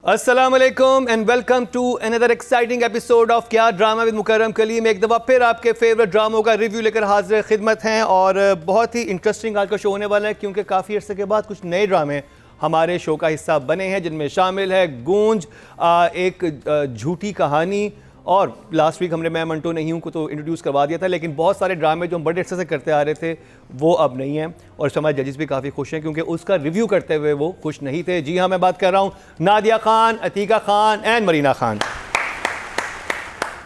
अस्सलाम वालेकुम and welcome to another exciting episode of Kya drama with Mukarram Kaleem. एक दफ़ा फिर आपके फेवरेट ड्रामों का रिव्यू लेकर हाजिर खिदमत हैं और बहुत ही इंटरेस्टिंग आज का शो होने वाला है क्योंकि काफ़ी अर्से के बाद कुछ नए ड्रामे हमारे शो का हिस्सा बने हैं जिनमें शामिल है गूंज, एक झूठी कहानी और लास्ट वीक हमने मैं मंटो नहीं हूँ को तो इंट्रोड्यूस करवा दिया था, लेकिन बहुत सारे ड्रामे जो हम बड़े अच्छे से करते आ रहे थे वो अब नहीं हैं और इस हमारे जजेस भी काफ़ी खुश हैं क्योंकि उसका रिव्यू करते हुए वो खुश नहीं थे। जी हाँ, मैं बात कर रहा हूँ नादिया खान, अतीका खान एंड मरीना खान।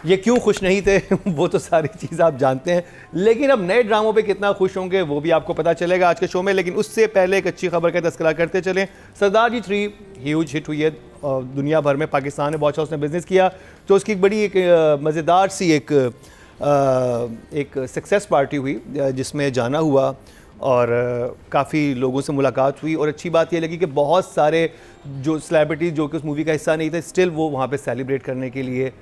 ये क्यों खुश नहीं थे वो तो सारी चीज़ आप जानते हैं, लेकिन अब नए ड्रामों पे कितना खुश होंगे वो भी आपको पता चलेगा आज के शो में। लेकिन उससे पहले एक अच्छी खबर का तस्करा करते चलें। सरदार जी 3 ह्यूज हिट हुई है दुनिया भर में, पाकिस्तान में बहुत अच्छा उसने बिज़नेस किया, तो उसकी एक बड़ी एक मज़ेदार सी एक सक्सेस पार्टी हुई जिसमें जाना हुआ और काफ़ी लोगों से मुलाकात हुई और अच्छी बात यह लगी कि बहुत सारे जो सेलिब्रिटीज़ जो कि उस मूवी का हिस्सा नहीं थे स्टिल वो वहाँ पे सेलिब्रेट करने के लिए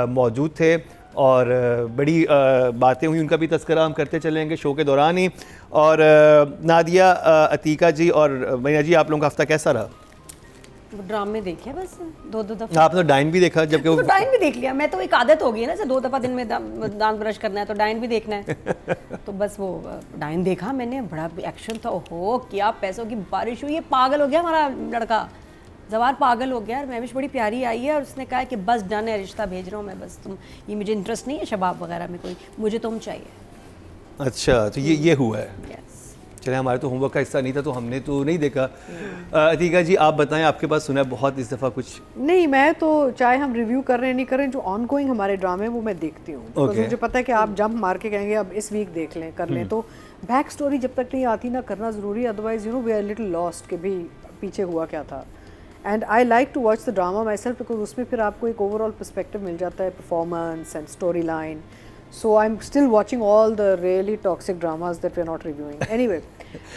मौजूद थे और बड़ी बातें हुई, उनका भी तस्करा हम करते चलेंगे शो के दौरान ही। और नादिया, अतीका जी और मरीना जी, आप लोगों का हफ्ता कैसा रहा? ड्रामे देखे बस दो दफा। आपने तो डाइन भी देखा जबकि तो डाइन भी देख लिया। मैं तो एक आदत हो गई है ना, 2 दफा दिन में दांत ब्रश करना है तो डाइन भी देखना है तो बस वो डाइन देखा मैंने, बड़ा एक्शन था। ओहो क्या पैसों की बारिश हुई है, पागल हो गया हमारा लड़का, जवार पागल हो गया। महविश बड़ी प्यारी आई है और उसने कहा कि बस डन है, रिश्ता भेज रहा हूँ मैं, बस तुम, ये मुझे इंटरेस्ट नहीं है शबाब वगैरह में कोई, मुझे तुम चाहिए। अच्छा, तो ये हुआ है। चले, हमारे तो होमवर्क का हिस्सा नहीं था तो हमने तो नहीं देखा। अतीका जी आप बताएं, आपके पास सुना है बहुत इस दफ़ा कुछ? नहीं, मैं तो चाहे हम रिव्यू कर रहे हैं नहीं कर रहे हैं, जो ऑन गोइंग हमारे ड्रामे वो मैं देखती हूँ। तो मुझे पता है कि आप जंप मार के कहेंगे अब इस वीक देख लें कर लें, तो बैक स्टोरी जब तक नहीं आती ना करना ज़रूरी, otherwise we are little lost कि भी पीछे हुआ क्या था। And I like to watch the drama myself because उसमें फिर आपको एक ओवरऑल पर्सपेक्टिव मिल जाता है, performance and story line. So I am still watching all the really toxic dramas that we are not reviewing anyway.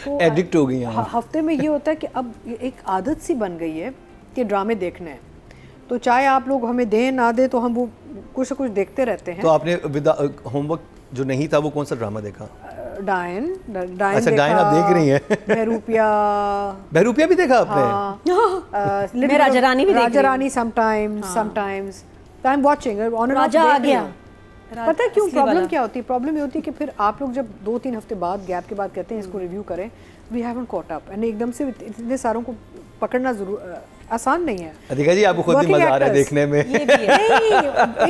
तो addict हो गई हैं हफ्ते में ये होता है कि अब एक आदत सी बन गई है कि ड्रामे देखने हैं, तो चाहे आप लोग हमें दें ना दें तो हम वो कुछ ना कुछ देखते रहते हैं। तो आपने होमवर्क जो नहीं था वो कौन सा ड्रामा देखा? डायन। अच्छा, डायन आप देख रही हैं। बहरूपिया भी देखा आपने? मैं राजा रानी भी देख रही हूं। Raja Rani sometimes I am watching on Raja आ गया। पता है क्यों प्रॉब्लम क्या होती है? प्रॉब्लम ये होती है कि फिर आप लोग जब 2-3 हफ्ते बाद गैप के बाद कहते हैं इसको रिव्यू करें, we haven't caught up and एकदम से इतने सारों को पकड़ना जरूर आसान नहीं है। अधिका जी आपको खुद ही मजा आ रहा है देखने में। ये भी है।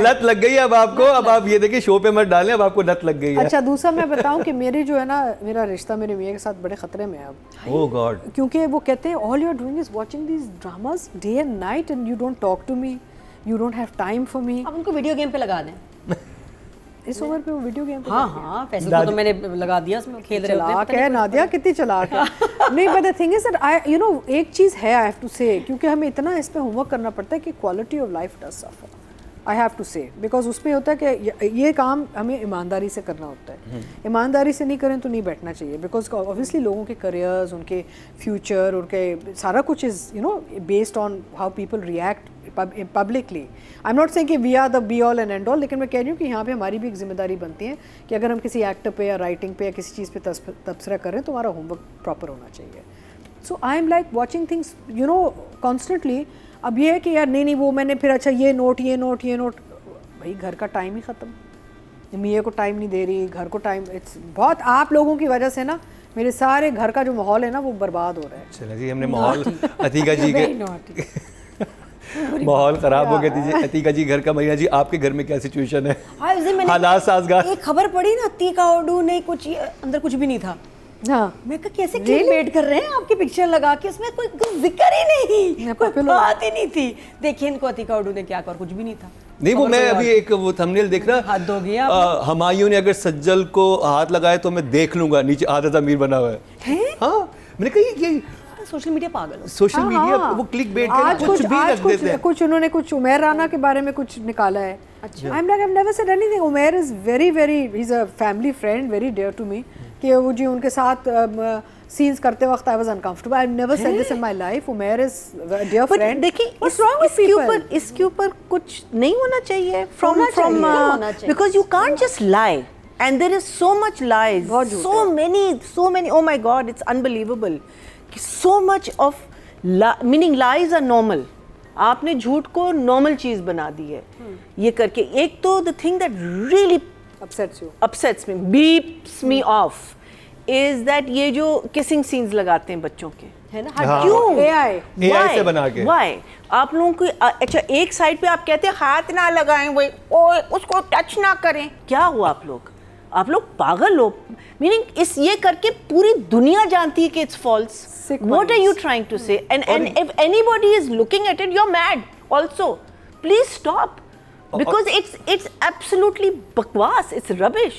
लत लग गई अब आपको, अब आप ये देखिए शो पे मत डालें, अब आपको लत लग गई है। अच्छा, दूसरा मैं बताऊं कि मेरे जो है ना, मेरा रिश्ता मेरे मियां के साथ बड़े खतरे में है अब। Oh God. क्योंकि वो कहते हैं all you are doing is watching these dramas day and night and you don't talk to me, you don't have time for me. अब उनको वीडियो गेम पे लगा दें। इस उम्र पे वो वीडियो गेम पे? हाँ, फैसला तो मैंने लगा दिया, उसमें खेल रहे होते हैं। नादिया कितनी चलाक है। नहीं, but the thing is that I you know एक चीज़ है, आई हैव टू से, क्योंकि हमें इतना इस पे होमवर्क करना पड़ता है कि quality of life does suffer, I have to say, because उसमें होता है कि ये काम हमें ईमानदारी से करना होता है। ईमानदारी से नहीं करें तो नहीं बैठना चाहिए, बिकॉज ऑब्वियसली लोगों के करियर्स, उनके फ्यूचर, उनके सारा कुछ is you know based on how people react publicly. I am not saying कि we are the be all and end all, लेकिन मैं कह रही हूँ कि यहाँ पे हमारी भी एक जिम्मेदारी बनती है कि अगर हम किसी एक्टर पे या राइटिंग पे या किसी चीज़ पे तबसरा कर रहे हैं तो हमारा होमवर्क प्रॉपर होना चाहिए। So I am like watching things you know constantly. अब ये है कि यार नहीं वो मैंने फिर अच्छा ये नोट भाई घर का टाइम ही ख़त्म, मियाँ को टाइम नहीं दे रही, घर को टाइम, इट्स बहुत आप लोगों की वजह से ना मेरे सारे घर का जो माहौल है ना वो बर्बाद हो रहा है। चलिए जी, हमने माहौल अतीका जी के माहौल खराब हो गया। दीजिए अतीका जी घर का। मरीना जी आपके घर में क्या सिचुएशन है? हालात साजगार। एक खबर पड़ी ना, अतीका ऑडू ने कुछ अंदर कुछ भी नहीं था। हाँ, मैं कहा कैसे क्लिकबेट कर रहे हैं आपकी पिक्चर लगा के, उसमें कोई जिक्र ही नहीं, कोई बात ही नहीं थी। देखिए इनको अतीका ऑडू ने क्या कर, कुछ भी नहीं था। नहीं, वो मैं अभी एक वो थंबनेल देख रहा, हद हो गया। हुमायूं ने अगर सज्जल को हाथ लगाए तो मैं देख लूंगा, नीचे आदत अमीर बना हुआ है। हाँ, मैंने कहा ये सोशल मीडिया पागल हो। सोशल मीडिया वो क्लिकबेट के कुछ भी रख देते हैं। कुछ उन्होंने कुछ उमैर राना के बारे में कुछ निकाला है। अच्छा, I am like I have never said anything. Umair is very he is a family friend, very dear to me, कि वो जी उनके साथ सीन्स करते वक्त I was uncomfortable. I have never said this in my life. Umair is a dear friend. देखिए इसके ऊपर कुछ नहीं होना चाहिए from because you can't just lie and there is so much lies, so many, oh my god, it's unbelievable, so much of meaning lies are normal, आपने झूठ को नॉर्मल चीज बना दी है ये करके। एक तो the thing that really upsets me, beeps me of, is that ये जो किसिंग सीन्स लगाते हैं बच्चों के, है ना, हाँ। क्यों? AI से बना के। Why? आप लोगों को अच्छा एक साइड पे आप कहते हैं हाथ ना लगाएं, वही ओए उसको टच ना करें, क्या हुआ आप लोग पागल हो? मीनिंग इस ये करके पूरी दुनिया जानती है कि it's false. What are you trying to say? And if anybody is looking at it, you are mad also. Please stop, because it's absolutely बकवास, इट्स रबिश।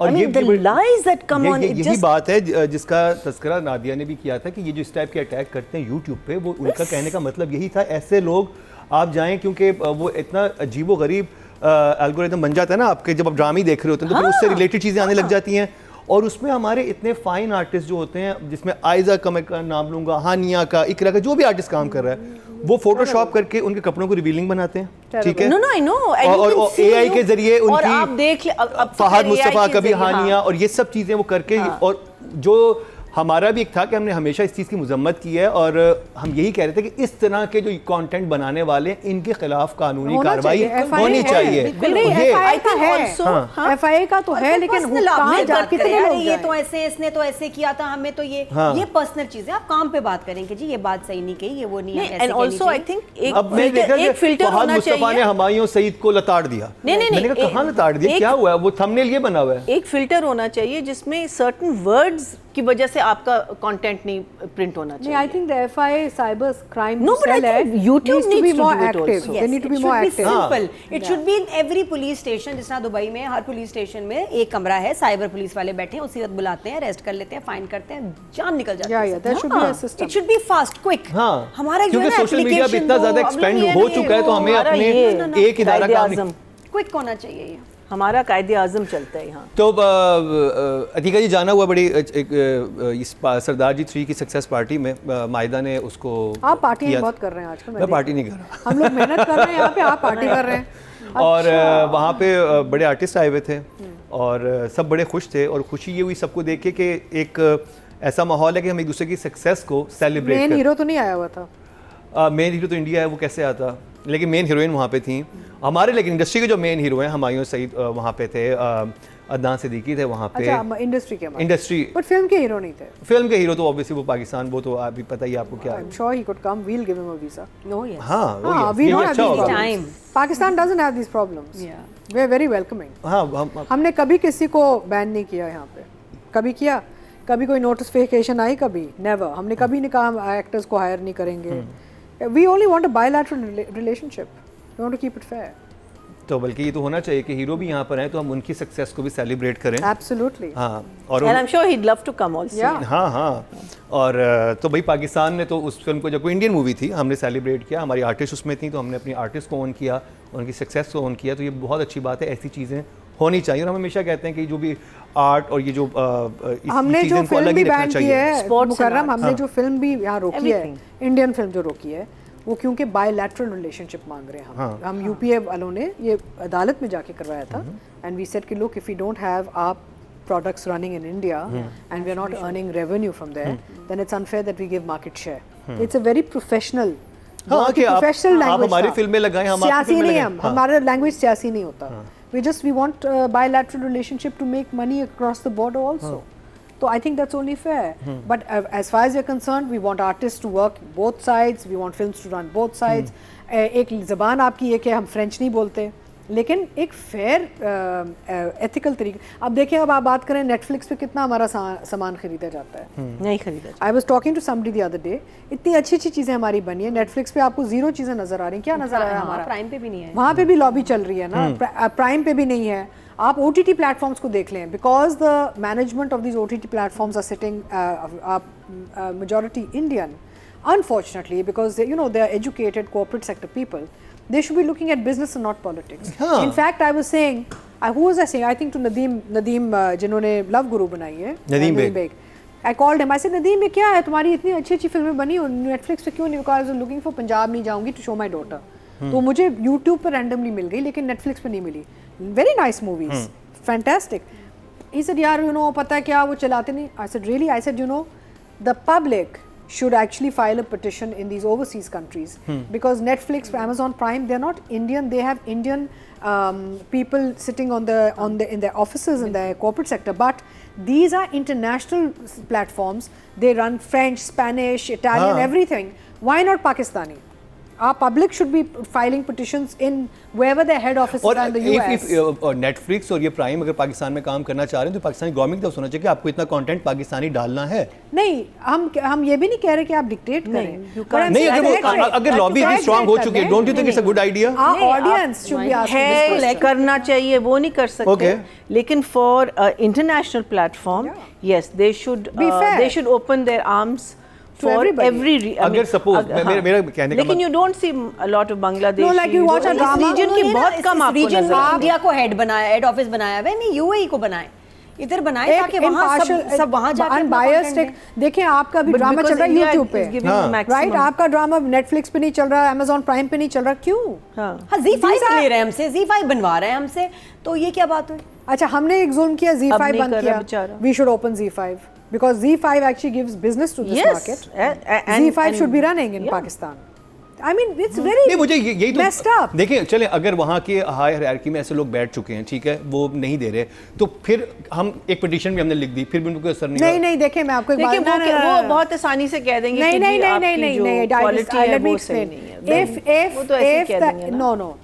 और ये the lies that come on, it यही just बात है जिसका तस्करा नादिया ने भी किया था कि ये जो इस टाइप के अटैक करते हैं यूट्यूब पे, वो उनका कहने का मतलब यही था, ऐसे लोग आप जाएं, क्योंकि वो इतना अजीबो गरीब एल्गोरिथम बन जाता है ना आपके, जब आप ड्रामे देख रहे होते हैं तो फिर उससे रिलेटेड चीज़ें आने लग जाती हैं। और उसमें हमारे इतने फाइन आर्टिस्ट जो होते हैं, जिसमें आयजा कमर का नाम लूँगा, हानिया का, इकरा का, जो भी आर्टिस्ट काम कर रहा है, वो फोटोशॉप करके उनके कपड़ों को रिवीलिंग बनाते हैं, ठीक है। No, I know. और AI के जरिए और उनकी आप देख ले, अब फहद AI मुस्तफ़ा, के कभी जरिए, हानिया, और ये सब चीज़ें वो करके, और जो हमारा भी एक था कि हमने हमेशा इस चीज़ की मजम्मत की है, और हम यही कह रहे थे कि इस तरह के जो कंटेंट बनाने वाले हैं, इनके खिलाफ कानूनी कार्रवाई होनी चाहिए। FIA का तो है, लेकिन कहाँ जा, कितने लोग ये तो ऐसे, इसने तो ऐसे किया था, हमें तो ये पर्सनल चीज़ है। आप काम पे बात करेंगे जी, ये बात सही नहीं कही, ये वो नहीं है। एंड आल्सो आई थिंक अब मैं देख रहा एक फिल्टर फहद होना मुस्तफ़ा ने चाहिए। हुमायूं सईद को लताड़ दिया। नहीं, मैंने कहा कहाँ लताड़ दिया, क्या हुआ? वो थंबनेल ये बना हुआ है। एक फिल्टर होना चाहिए जिसमें सर्टेन वर्ड्स की वजह से आपका कंटेंट नहीं प्रिंट होना चाहिए। I think the FIA cyber crime No, but I cell think YouTube needs to be needs to more do it active. also. They need to be more active. Simple. It should be in every police station. जिस तरह Dubai में हर police station में एक कमरा है, cyber police वाले बैठे हैं, उसी वक्त बुलाते हैं, अरेस्ट कर लेते हैं, फाइन करते हैं, जान निकल जाती है। Yeah, there should be a system. It should be fast, quick. हाँ, हमारा जो क्योंकि है सोशल मीडिया अब application इतना दो, ज़्यादा अब एक्सपेंड ये हो नहीं, चुका है, तो हमें हमारा अपने ये एक इदारा काम कायदे-ए-आज़म, क्विक होना चाहिए ये। हमारा कायदे-ए-आज़म चलता है यहाँ। तो अतीका जी जाना हुआ बड़ी इस सरदार जी 3 की सक्सेस पार्टी में, माहिदा ने उसको आप पार्टी किया। बहुत कर रहे हैं आजकल। मैं पार्टी नहीं कर रहा। हम लोग मेहनत कर रहे हैं यहाँ पे, आप पार्टी कर रहे हैं। और वहाँ पे बड़े आर्टिस्ट आए हुए थे, और सब बड़े खुश थे, और खुशी ये हुई सबको देख के कि एक ऐसा माहौल है कि हम एक दूसरे की सक्सेस को सेलिब्रेट मेन करें। हीरो तो नहीं आया हुआ था। मेन हीरो तो इंडिया है, वो कैसे आता, लेकिन मेन हीरोइन वहाँ पे थी हमारे। लेकिन इंडस्ट्री के जो मेन हीरो हैं, हुमायूं सईद वहाँ पे थे, अदनान सिद्दीकी थे वहाँ पे। अच्छा, इंडस्ट्री के इंडस्ट्री, बट फिल्म के हीरो नहीं थे। फिल्म के हीरो तो ऑब्वियसली वो पाकिस्तान, वो तो आप भी पता ही आपको क्या है। I'm sure he could come. We'll give him a visa. No, yes. हाँ, वो हाँ, ये we भी don't have अच्छा these होगा। problems. Time. Pakistan doesn't have these problems. Yeah. We're very welcoming. हाँ, हमने कभी किसी को बैन नहीं किया यहाँ पे। कभी किया? कभी कोई नोटिफिकेशन आई? कभी नेवर। हमने कभी नहीं कहा हम एक्टर्स को हायर नहीं करेंगे। We only want a bilateral relationship. We want to keep it fair. तो बल्कि ये तो होना चाहिए कि हीरो भी यहाँ पर हैं तो हम उनकी सक्सेस को भी सेलिब्रेट करें। Absolutely. हाँ, और And I'm sure he'd love to come also. Yeah. हाँ हाँ, और तो भाई पाकिस्तान ने तो उस फिल्म को, जब कोई इंडियन मूवी थी, हमने सेलिब्रेट किया, हमारी आर्टिस्ट उसमें थी, तो हमने अपनी आर्टिस्ट को ऑन किया, उनकी सक्सेस को ऑन किया, तो ये बहुत अच्छी बात है। ऐसी चीज़ें होनी चाहिए, और हम हमेशा कहते हैं कि जो भी आर्ट और ये जो हमने जो फिल्म भी बैन की है मुकर्रम, हमने हाँ। जो फिल्म भी यहाँ रोकी है, इंडियन फिल्म जो रोकी है, वो क्योंकि बायलैटरल रिलेशनशिप मांग रहे हैं हम। हाँ। हम यूपीए वालों ने ये अदालत में जाके करवाया था, एंड वी सेड कि look, if you don't have our products running in India and we are not earning revenue from there, then it's unfair that we give market share. It's a very professional, हाँ, कि आप professional language हमारी था। फिल्में लगाएं, हम आपकी सियासी फिल्में नहीं, लगाएं। हम हाँ। हमारा लैंग्वेज सियासी नहीं होता। we want bilateral relationship to make money across the border also. So I think that's only fair. But as far as we're concerned, we want artists to work both sides. We want films to run both sides. एक ज़बान आपकी ये कि हम French नहीं बोलते, लेकिन एक फेयर एथिकल तरीके। अब देखिए, अब आप बात करें नेटफ्लिक्स पे कितना हमारा सामान खरीदा जाता है। नहीं खरीदा। I was talking to somebody the other day, इतनी अच्छी अच्छी चीज़ें हमारी बनी है, नेटफ्लिक्स पे आपको जीरो चीज़ें नजर आ रही हैं। क्या नजर आ रहा है हमारा? प्राइम पे भी नहीं है, वहाँ पे भी लॉबी चल रही है ना, प्राइम पे भी नहीं है। आप OTT प्लेटफॉर्म्स को देख लें, because the management of this OTT platforms are sitting majority Indian, unfortunately, because they are educated corporate sector people. They should be looking at business and not politics. हाँ. In fact, I was saying, who was I saying? I think to Nadeem जिन्होंने लव गुरु बनाई है, Nadeem Baig. I called him. I said, Nadeem, ये क्या है तुम्हारी इतनी अच्छी अच्छी फिल्में बनी और नेटफ्लिक्स पे क्यों नहीं? Because I was looking for Punjab नहीं जाऊंगी to show my daughter. तो मुझे YouTube पर randomly मिल गई, लेकिन नेटफ्लिक्स पे नहीं मिली. Very nice movies, fantastic. He said, यार पता है क्या, वो चलाते नहीं. I said, really? I said, the public should actually file a petition in these overseas countries because Netflix, Amazon Prime, they're not Indian. They have Indian people sitting on the in their offices in their corporate sector, but these are international platforms. They run French, Spanish, Italian, everything. Why not Pakistani? Our public should be filing petitions in wherever their head offices are in the US. If Netflix और ये prime अगर पाकिस्तान में काम करना चाह रहे हैं तो पाकिस्तानी गवर्नमेंट को सोचना चाहिए कि आपको इतना कंटेंट पाकिस्तानी डालना है। नहीं, हम ये भी नहीं कह रहे कि आप डिक्टेट करें। नहीं, अगर लॉबी इतनी स्ट्रांग हो चुकी है, don't you think it's a good idea? Our audience should be asking this है question. करना चाहिए, वो नहीं कर सकते, लेकिन for international platform yes they should open there arms for every अगर suppose मेरा कहने का लेकिन you don't see a lot of Bangladesh. No, like you watch a drama. region की बहुत कम आपको रीजन नजर में इंडिया को हेड बनाया, हेड ऑफिस बनाया हुआ है, नहीं यूएई को बनाए, इधर बनाए ताकि वहाँ सब वहाँ जाके अनबायस्ड। देखिए आपका भी ड्रामा चल रहा है YouTube पे, राइट? आपका ड्रामा Netflix पे नहीं चल रहा, Amazon Prime पे नहीं चल रहा, क्यों? हाँ, ZEE5 ले रहे हैं हमसे, ZEE5 बनवा रहे हैं हमसे, तो ये क्या बात हुई? अच्छा, हमने एक जुल्म किया, ZEE5 बंद किया, we should open ZEE5 because ZEE5 actually gives business to this market. ZEE5 should be running in Pakistan. I mean, it's very नहीं, मुझे यही तो messed up. देखिए, चले अगर वहाँ के हाई हायरार्की में ऐसे लोग बैठ चुके हैं, ठीक है, वो नहीं दे रहे, तो फिर हम एक पिटीशन भी हमने लिख दी, फिर भी उनको असर नहीं। नहीं, देखिए मैं आपको एक बात वो बहुत आसानी से कह देंगे कि नहीं, क्वालिटी है वो सही नहीं है।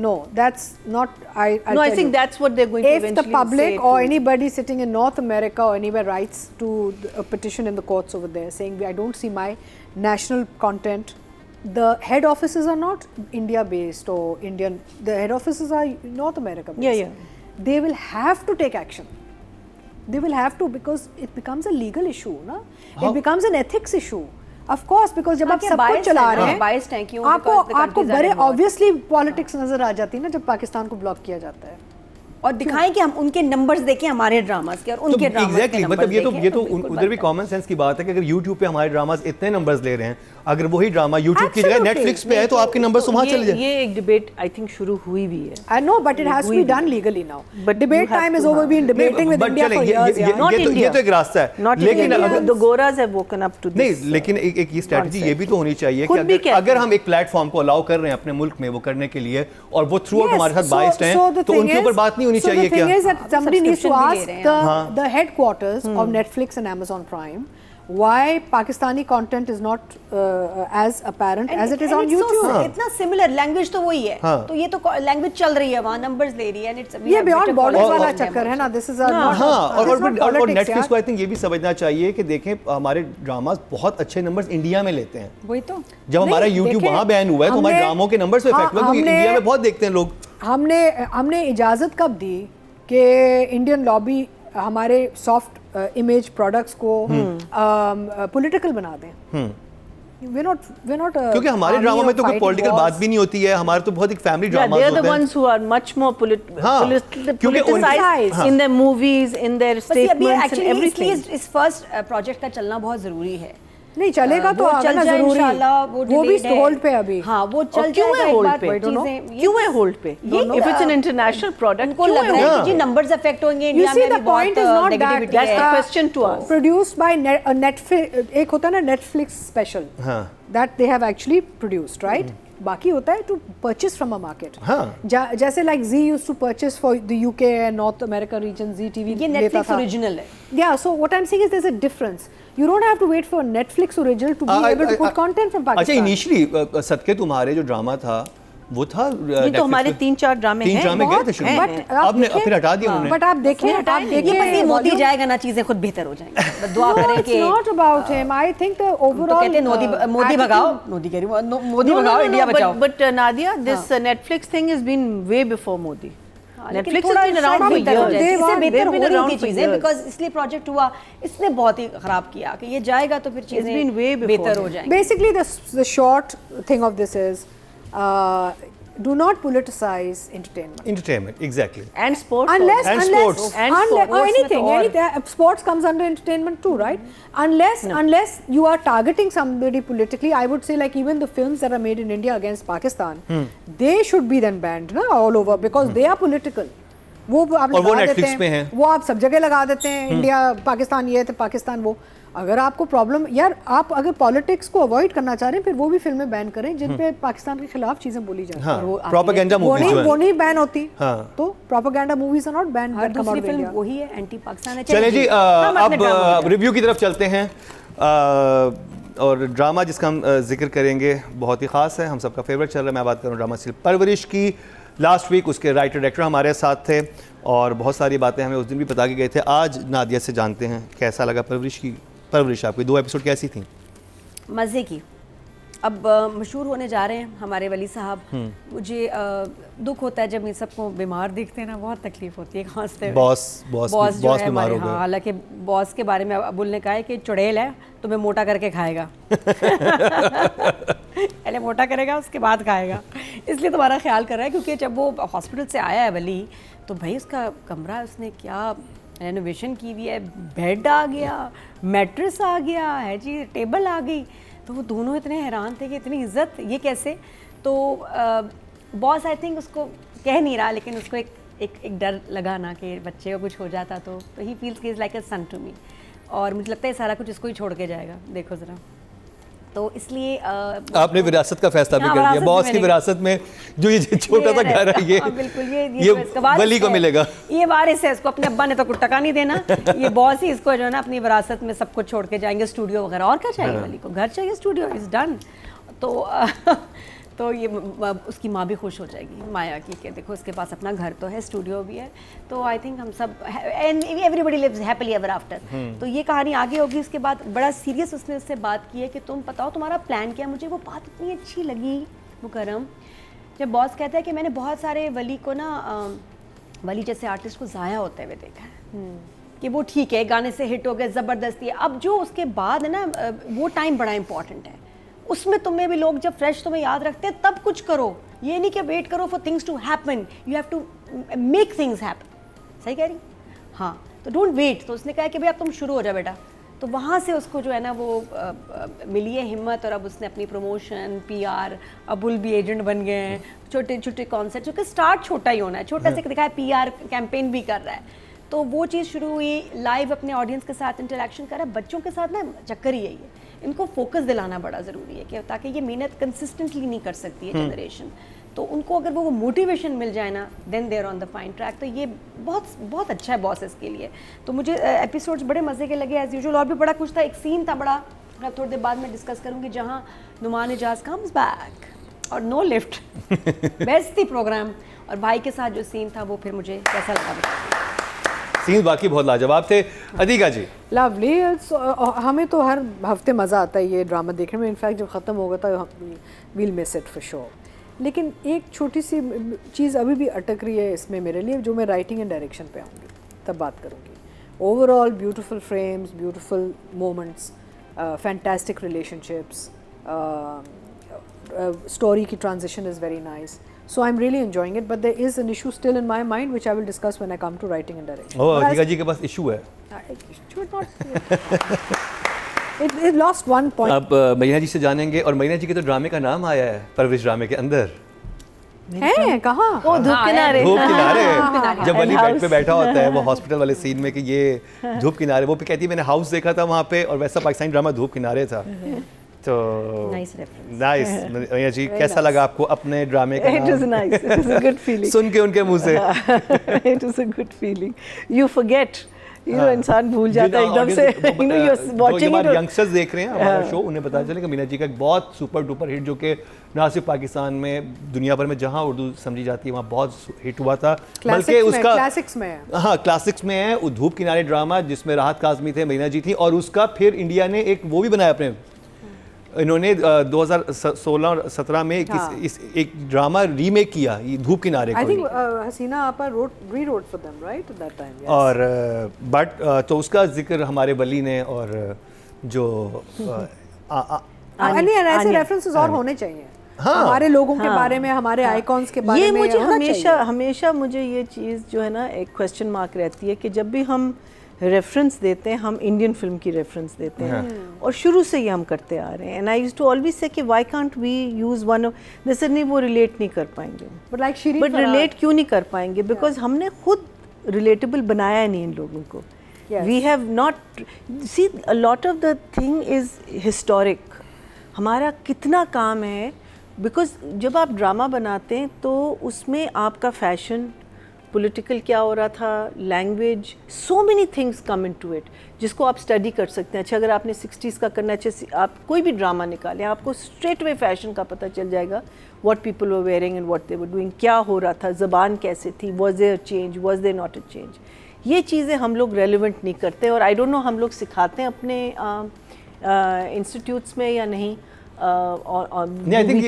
No, that's not. No, I think that's what they're going to eventually say. If the public or anybody sitting in North America or anywhere writes to a petition in the courts over there saying I don't see my national content, the head offices are not India based or Indian. The head offices are North America based. Yeah. They will have to take action. They will have to because it becomes a legal issue, na? It becomes an ethics issue. Of course, because जब आप सब कुछ चला रहे हैं, आपको बड़े obviously politics नजर आ जाती है ना जब पाकिस्तान को ब्लॉक किया जाता है। और दिखाएं कि हम उनके नंबर्स देखें हमारे ड्रामास के और उनके ड्रामास के एग्जैक्टली, मतलब ये तो उधर भी कॉमन सेंस की बात है कि अगर YouTube पे हमारे ड्रामास इतने नंबर्स ले रहे हैं, अगर वही ड्रामा YouTube की जगह Netflix पे है तो आपके नंबर्स वहां चले जाए। ये एक डिबेट आई थिंक शुरू हुई भी है। I know, but it has to be done legally now. But debate time is over. We've been debating with India for years. ये तो एक रास्ता है, लेकिन अगर the Goras have woken up to this. नहीं, लेकिन एक ये स्ट्रेटजी ये भी तो होनी चाहिए कि अगर हम एक प्लेटफॉर्म को अलाउ कर रहे हैं अपने मुल्क में वो करने के लिए और वो थ्रू आउट हमारे साथ बाइस्ड हैं, तो उनके ऊपर बात नहीं होनी चाहिए क्या? Somebody needs to ask the headquarters of Netflix and Amazon Prime why Pakistani content is not as apparent as it is on YouTube. इतना सिमिलर लैंग्वेज तो वही है, तो ये तो लैंग्वेज चल रही है वहाँ, नंबर्स ले रही है, ये बियॉन्ड बॉर्डर्स वाला चक्कर है ना। दिस इज और नेटफ्लिक्स को आई थिंक ये भी समझना चाहिए कि देखें हमारे ड्रामास बहुत अच्छे नंबर्स इंडिया में लेते हैं। वही तो जब हमारा यूट्यूब वहाँ बैन हुआ है तो हमारे ड्रामों के नंबर्स पे इफेक्ट हुआ, क्योंकि इंडिया में बहुत देखते हैं लोग। हमने इजाजत कब दी कि इंडियन लॉबी हमारे सॉफ्ट इमेज प्रोडक्ट्स को पॉलिटिकल बना दें? we're not क्योंकि हमारे ड्रामा में तो कोई पॉलिटिकल बात भी नहीं होती है, हमारे तो बहुत एक फैमिली ड्रामा होते हैं। They're the ones who are much more politicized in their movies, in their statements and everything. इस फर्स्ट प्रोजेक्ट का चलना बहुत जरूरी है। नहीं चलेगा तो आना जरूरी है, वो भी होल्ड पे अभी। हाँ, वो चल क्यों है होल्ड पे? क्यों है होल्ड पे? If it's an international product, उनको लग रहा है कि नंबर्स अफेक्ट होंगे इंडिया में भी बहुत नेगेटिविटी है। That's the question to us. Produced by Netflix, एक होता है ना Netflix special that they have actually produced, right? बाकी होता है to purchase from a market. जैसे like Zee used to purchase for the UK and North America region, Zee TV ये Netflix original है। Yeah, so what I'm saying is there's a difference. You don't have to wait for Netflix original to be able to put content from Pakistan. अच्छा, initially सदके तुम्हारे जो drama था वो था, ये तो हमारे 3-4 ड्रामे हैं, 3 ड्रामे गए थे शुरू में, अब फिर हटा दिया उन्होंने। बट आप देखिए ये मोदी जाएगा ना, चीजें खुद बेहतर हो जाएंगी। दुआ करें कि it's not about him. I think the overall कहते हैं मोदी भगाओ, मोदी कह रही हूँ मोदी भगाओ, इंडिया बचाओ। But Nadia, this Netflix thing has been way before Modi. Netflix has been around for years. इससे बेहतर हो रही थी चीजें, बिकॉज इसलिए प्रोजेक्ट हुआ, इसने बहुत ही खराब किया कि ये जाएगा तो फिर चीजें बेहतर हो जाएंगी। Basically the short thing of this is do not politicize entertainment. Exactly. And sports. Unless anything. Sports comes under entertainment too, right? Unless you are targeting somebody politically, I would say like even the films that are made in India against Pakistan, they should be then banned ना all over because they are political. वो आप लगा देते हैं, वो आप सब जगह लगा देते हैं, इंडिया पाकिस्तान ये थे, पाकिस्तान वो, अगर आपको प्रॉब्लम, यार आप अगर पॉलिटिक्स को अवॉइड करना चाह रहे हैं फिर वो भी फिल्में बैन करें जिन पे पाकिस्तान के खिलाफ चीजें बोली जाती हैं। हाँ, प्रोपेगेंडा मूवीज वो नहीं बैन होती। हाँ। तो propaganda movies are not ban. हर दूसरी फिल्म वही है, एंटी पाकिस्तान है। चलिए जी, हम अपने ड्रामा अब रिव्यू की तरफ चलते हैं। और ड्रामा जिसका हम जिक्र करेंगे बहुत ही ख़ास है, हम सबका फेवरेट चल रहा है। मैं बात करूँ ड्रामा सिर्फ परवरिश की। लास्ट वीक उसके राइटर डायरेक्टर हमारे साथ थे और बहुत सारी बातें हमें उस दिन भी बता के गए थे। आज नादिया से जानते हैं कैसा लगा परवरिश आपकी 2 एपिसोड कैसी थी? मज़े की। अब मशहूर होने जा रहे हैं हमारे वली साहब। मुझे दुख होता है जब इन सबको बीमार देखते हैं ना, बहुत तकलीफ होती है खासते हुए। बॉस जो है बीमार हो हमारे, गए। हाँ, हालांकि बॉस के बारे में अबुल ने कहा है कि चुड़ैल है, तुम्हें मोटा करके खाएगा। पहले मोटा करेगा उसके बाद खाएगा, इसलिए तुम्हारा ख्याल कर रहा है। क्योंकि जब वो हॉस्पिटल से आया है वली, तो भाई उसका कमरा उसने क्या रेनोवेशन की हुई है, बेड आ गया, मैट्रेस आ गया है जी, टेबल आ गई। तो वो दोनों इतने हैरान थे कि इतनी इज्जत ये कैसे। तो बॉस आई थिंक उसको कह नहीं रहा, लेकिन उसको एक डर लगा ना कि बच्चे को कुछ हो जाता तो he feels he is like a son to me. और मुझे लगता है सारा कुछ इसको ही छोड़ के जाएगा, देखो ज़रा। तो इसलिए आपने विरासत का फैसला भी कर दिया। बॉस की विरासत में जो ये छोटा सा घर है, ये बिल्कुल ये वली को मिलेगा। ये वारिस है, इसको अपने अब्बा ने तो कुछ टका नहीं देना। ये बॉस ही इसको जो है ना अपनी विरासत में सब कुछ छोड़ के जाएंगे, स्टूडियो वगैरह। और क्या चाहिए वली को? घर चाहिए, स्टूडियो इज डन। तो ये उसकी माँ भी खुश हो जाएगी माया की कि देखो इसके पास अपना घर तो है, स्टूडियो भी है। तो आई थिंक हम सब, and everybody lives happily ever after. तो ये कहानी आगे होगी। उसके बाद बड़ा सीरियस उसने उससे बात की है कि तुम बताओ तुम्हारा प्लान क्या है। मुझे वो बात इतनी अच्छी लगी मुकर्रम, जब बॉस कहता है कि मैंने बहुत सारे वली को ना, वली जैसे आर्टिस्ट को ज़ाया होते हुए देखा है कि वो ठीक है गाने से हिट हो गए, ज़बरदस्ती है। अब जो उसके बाद है ना, वो टाइम बड़ा इंपॉर्टेंट है। उसमें तुम्हें भी लोग जब फ्रेश तुम्हें याद रखते हैं तब कुछ करो, ये नहीं कि वेट करो for things to happen, you have to make things happen. सही कह रही? हाँ, तो डोंट वेट। तो उसने कहा कि भाई अब तुम शुरू हो जाओ बेटा। तो वहाँ से उसको जो है ना वो मिली है हिम्मत, और अब उसने अपनी प्रमोशन, PR, अबुल भी एजेंट बन गए हैं, छोटे छोटे कॉन्सर्ट, क्योंकि स्टार्ट छोटा ही होना है, छोटा से दिखाया, PR कैंपेन भी कर रहा है। तो वो चीज़ शुरू हुई, लाइव अपने ऑडियंस के साथ इंटरेक्शन कर रहा है। बच्चों के साथ ना चक्कर ही यही है, इनको फोकस दिलाना बड़ा ज़रूरी है कि ताकि ये मेहनत कंसिस्टेंटली नहीं कर सकती है जनरेशन। तो उनको अगर वो मोटिवेशन मिल जाए ना, then they are on the fine track. तो ये बहुत बहुत अच्छा है बॉसेस के लिए। तो मुझे एपिसोड्स बड़े मज़े के लगे एज यूजुअल। और भी बड़ा कुछ था, एक सीन था बड़ा, मैं थोड़ी देर बाद में डिस्कस करूँगी, जहाँ नुमान इजाज़ कम्स बैक और नो लिफ्ट। बेस्ट थी प्रोग्राम। और भाई के साथ जो सीन था वो फिर मुझे कैसा लगा। सीन बाकी बहुत लाजवाब थे। अदीका जी, लवली। हमें तो हर हफ्ते मज़ा आता है ये ड्रामा देखने में। इनफैक्ट जब ख़त्म होगा तो we'll miss it for sure. लेकिन एक छोटी सी चीज़ अभी भी अटक रही है इसमें मेरे लिए, जो मैं राइटिंग एंड डायरेक्शन पे आऊँगी तब बात करूँगी। Overall beautiful frames, beautiful moments, fantastic relationships, story की transition is very nice. So I'm really enjoying it, but there is an issue still in my mind which I will discuss when I come to writing and direction. ओह अदीका जी के pass issue है। It should not. It lost one point. अब मरीना जी से जानेंगे। और मरीना जी के तो ड्रामे का नाम आया है परवरिश ड्रामे के अंदर। है कहाँ? वो धूप किनारे। धूप किनारे। जब वली बेड House. पे बैठा होता है वो हॉस्पिटल वाले सीन में कि ये धूप किनारे, वो कहती है मैंने हाउस देखा था वहाँ पे और वैसा पाकिस्तानी ड्रामा धूप किनारे था। तो Nice reference. नाइस। मरीना जी कैसा लगा आपको अपने ड्रामे का It was नाम nice. It was a good feeling. सुन के उनके मुंह से? It was a good feeling. You forget. You know, इंसान भूल जाता है एकदम से। You know, you're watching it. Youngsters देख रहे हैं हमारा शो, उन्हें पता चले कि मीना जी का एक बहुत सुपर डुपर हिट, जो कि ना सिर्फ पाकिस्तान में, दुनिया भर में जहां उर्दू समझी जाती है वहां बहुत हिट हुआ था। बल्कि उसका क्लासिक्स में है। हाँ, क्लासिक्स में है वो धूप किनारे ड्रामा, जिसमें राहत काज़मी थे, मीना जी थी। और उसका फिर इंडिया ने एक वो भी बनाया अपने, इन्होंने 2016 और 17 में एक ड्रामा रीमेक किया, ये धूप किनारे I को। think हसीना आपा rewrote for them, right? At that time. Yes. और बट तो उसका जिक्र हमारे वली ने, और जो ऐसे रेफरेंसेस और होने चाहिए। हमारे लोगों के बारे में, हमारे आइकॉन्स के बारे ये में मुझे होना हमेशा चाहिए। हमेशा मुझे ये चीज़ जो है ना एक क्वेश्चन मार्क रहती है कि जब भी हम रेफरेंस देते हैं, हम इंडियन फिल्म की रेफरेंस देते हैं, और शुरू से ही हम करते आ रहे हैं। And I used to always say कि why can't we use one of, जैसे नहीं वो रिलेट नहीं कर पाएंगे, बट रिलेट क्यों नहीं कर पाएंगे? बिकॉज हमने खुद रिलेटेबल बनाया नहीं इन लोगों को। Yes. We have not, see, a lot of the thing is historic. हमारा कितना काम है, बिकॉज जब आप ड्रामा बनाते हैं तो उसमें आपका फैशन, पॉलिटिकल क्या हो रहा था, language, so many things come into it, जिसको आप स्टडी कर सकते हैं. अच्छा, अगर आपने 60s का करना है, अच्छा आप कोई भी ड्रामा निकालें, आपको स्ट्रेट वे फैशन का पता चल जाएगा, what people were wearing and what they were doing, क्या हो रहा था, ज़बान कैसे थी, was there change, was there not a change. ये चीज़ें हम लोग रेलिवेंट नहीं करते, और आई डोंट नो हम लोग सिखाते हैं अपने इंस्टीट्यूट्स में या नहीं. नहीं, आई थिंक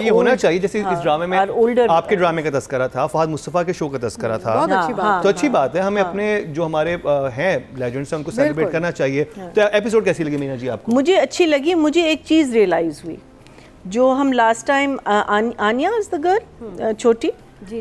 ये होना चाहिए. जैसे इस ड्रामे में आपके ड्रामे का तस्करा था, फहद मुस्तफ़ा के शो का तस्करा था, बहुत अच्छी बात. तो अच्छी बात है. हमें अपने जो हमारे हैं लेजेंड्स हैं उनको सेलिब्रेट करना चाहिए. तो एपिसोड कैसी लगी मीना जी आपको? मुझे अच्छी लगी. मुझे एक चीज़ रियलाइज़ हुई, जो हम last time Aaniya is the girl, छोटी,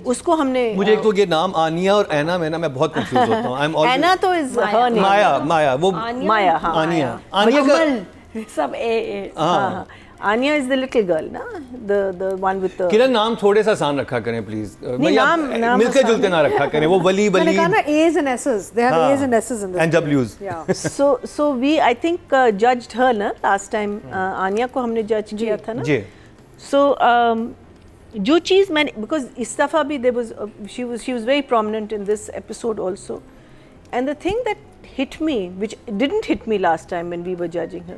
उसको हमने, मुझे एक तो ये नाम आनिया और ऐना में ना मैं बहुत कंफ्यूज होता हूँ. ऐना तो इज हर नेम, माया वो माया, हाँ, आनिया का सब ए. हाँ, आनिया इज द लिटिल गर्ल ना, द वन विद द. किरण, नाम थोड़े सा आसान रखा करें प्लीज. नाम मिलते जुलते ना रखा करें. वो वली मैंने कहा ना A's and S's, they have A's and S's in this. and W's. Yeah. So we, I think, judged her ना last time. आनिया को हमने जज किया था ना. जी. So जो चीज़ मैंने, because इस दफ़ा भी there was she was very prominent in this episode also, and the thing that hit me, which didn't hit me last time when we were judging her,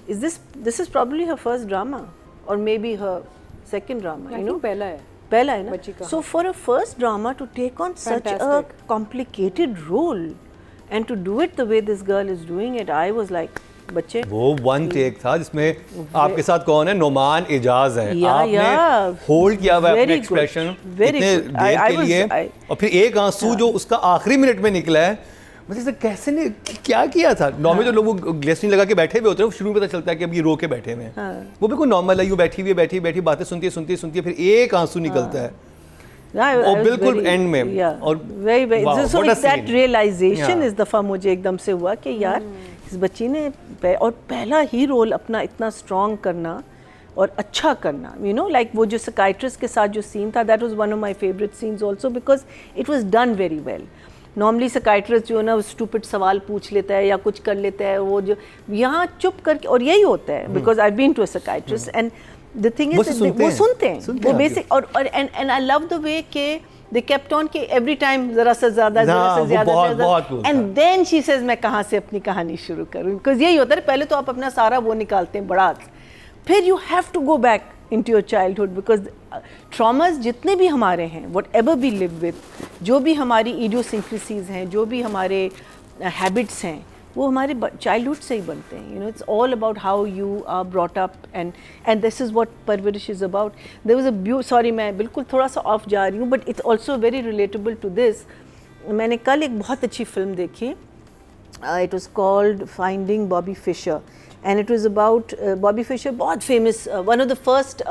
is this is probably her first drama or maybe her second drama. You know, पहला है ना. So for a first drama to take on such a complicated role and to do it the way this girl is doing it, I was like, बच्चे, वो one take था जिसमें आपके साथ कौन है, नोमान एजाज है. आपने होल्ड किया हुआ अपने एक्सप्रेशन इतने देर के लिए, और फिर एक आंसू जो उसका आखिरी मिनट में निकला है, मतलब कैसे ने क्या किया था. नॉर्मली जो लोग ग्लेसनी लगा के बैठे हुए होते हैं, शुरू में पता चलता है कि अब ये रो के बैठे हुए हैं. वो बिल्कुल नॉर्मल है, यूँ बैठी हुई बातें सुनती है, फिर एक आंसू निकलता है. और बिल्कुल एंड में, और very so that realization इस दफ़ा मुझे एकदम से हुआ कि यार इस बच्ची ने और पहला ही रोल अपना इतना स्ट्रॉन्ग करना और अच्छा करना. यू नो, लाइक वो जो साइकियाट्रिस्ट के साथ जो सीन था, that was one of my favourite scenes also, because it was done very well. Normally psychiatrist जो है ना, स्टूपिड सवाल पूछ लेता है या कुछ कर लेता है, वो जो यहाँ चुप करके, और यही होता है, because I been to a psychiatrist and the thing is वो सुनते हैं, वो बेसिक. और and I love the way के they kept on कि every time ज़रा से ज़्यादा, and then she says मैं कहाँ से अपनी कहानी शुरू करूँ, because यही होता है, पहले तो आप अपना सारा वो निकालते हैं बड़ा, फिर you have to go back into your childhood, because traumas जितने भी हमारे हैं, whatever we live with, जो भी हमारी idiosyncrasies हैं, जो भी हमारे habits हैं, वो हमारे चाइल्डहुड से ही बनते हैं. You know, it's all about how you are brought up, and this is what परवरिश is about. There was a sorry मैं बिल्कुल थोड़ा सा ऑफ जा रही हूँ, but it's also very relatable to this. मैंने कल एक बहुत अच्छी फिल्म देखी, it was called finding Bobby Fischer, and it was about Bobby Fischer, बहुत famous, one of the first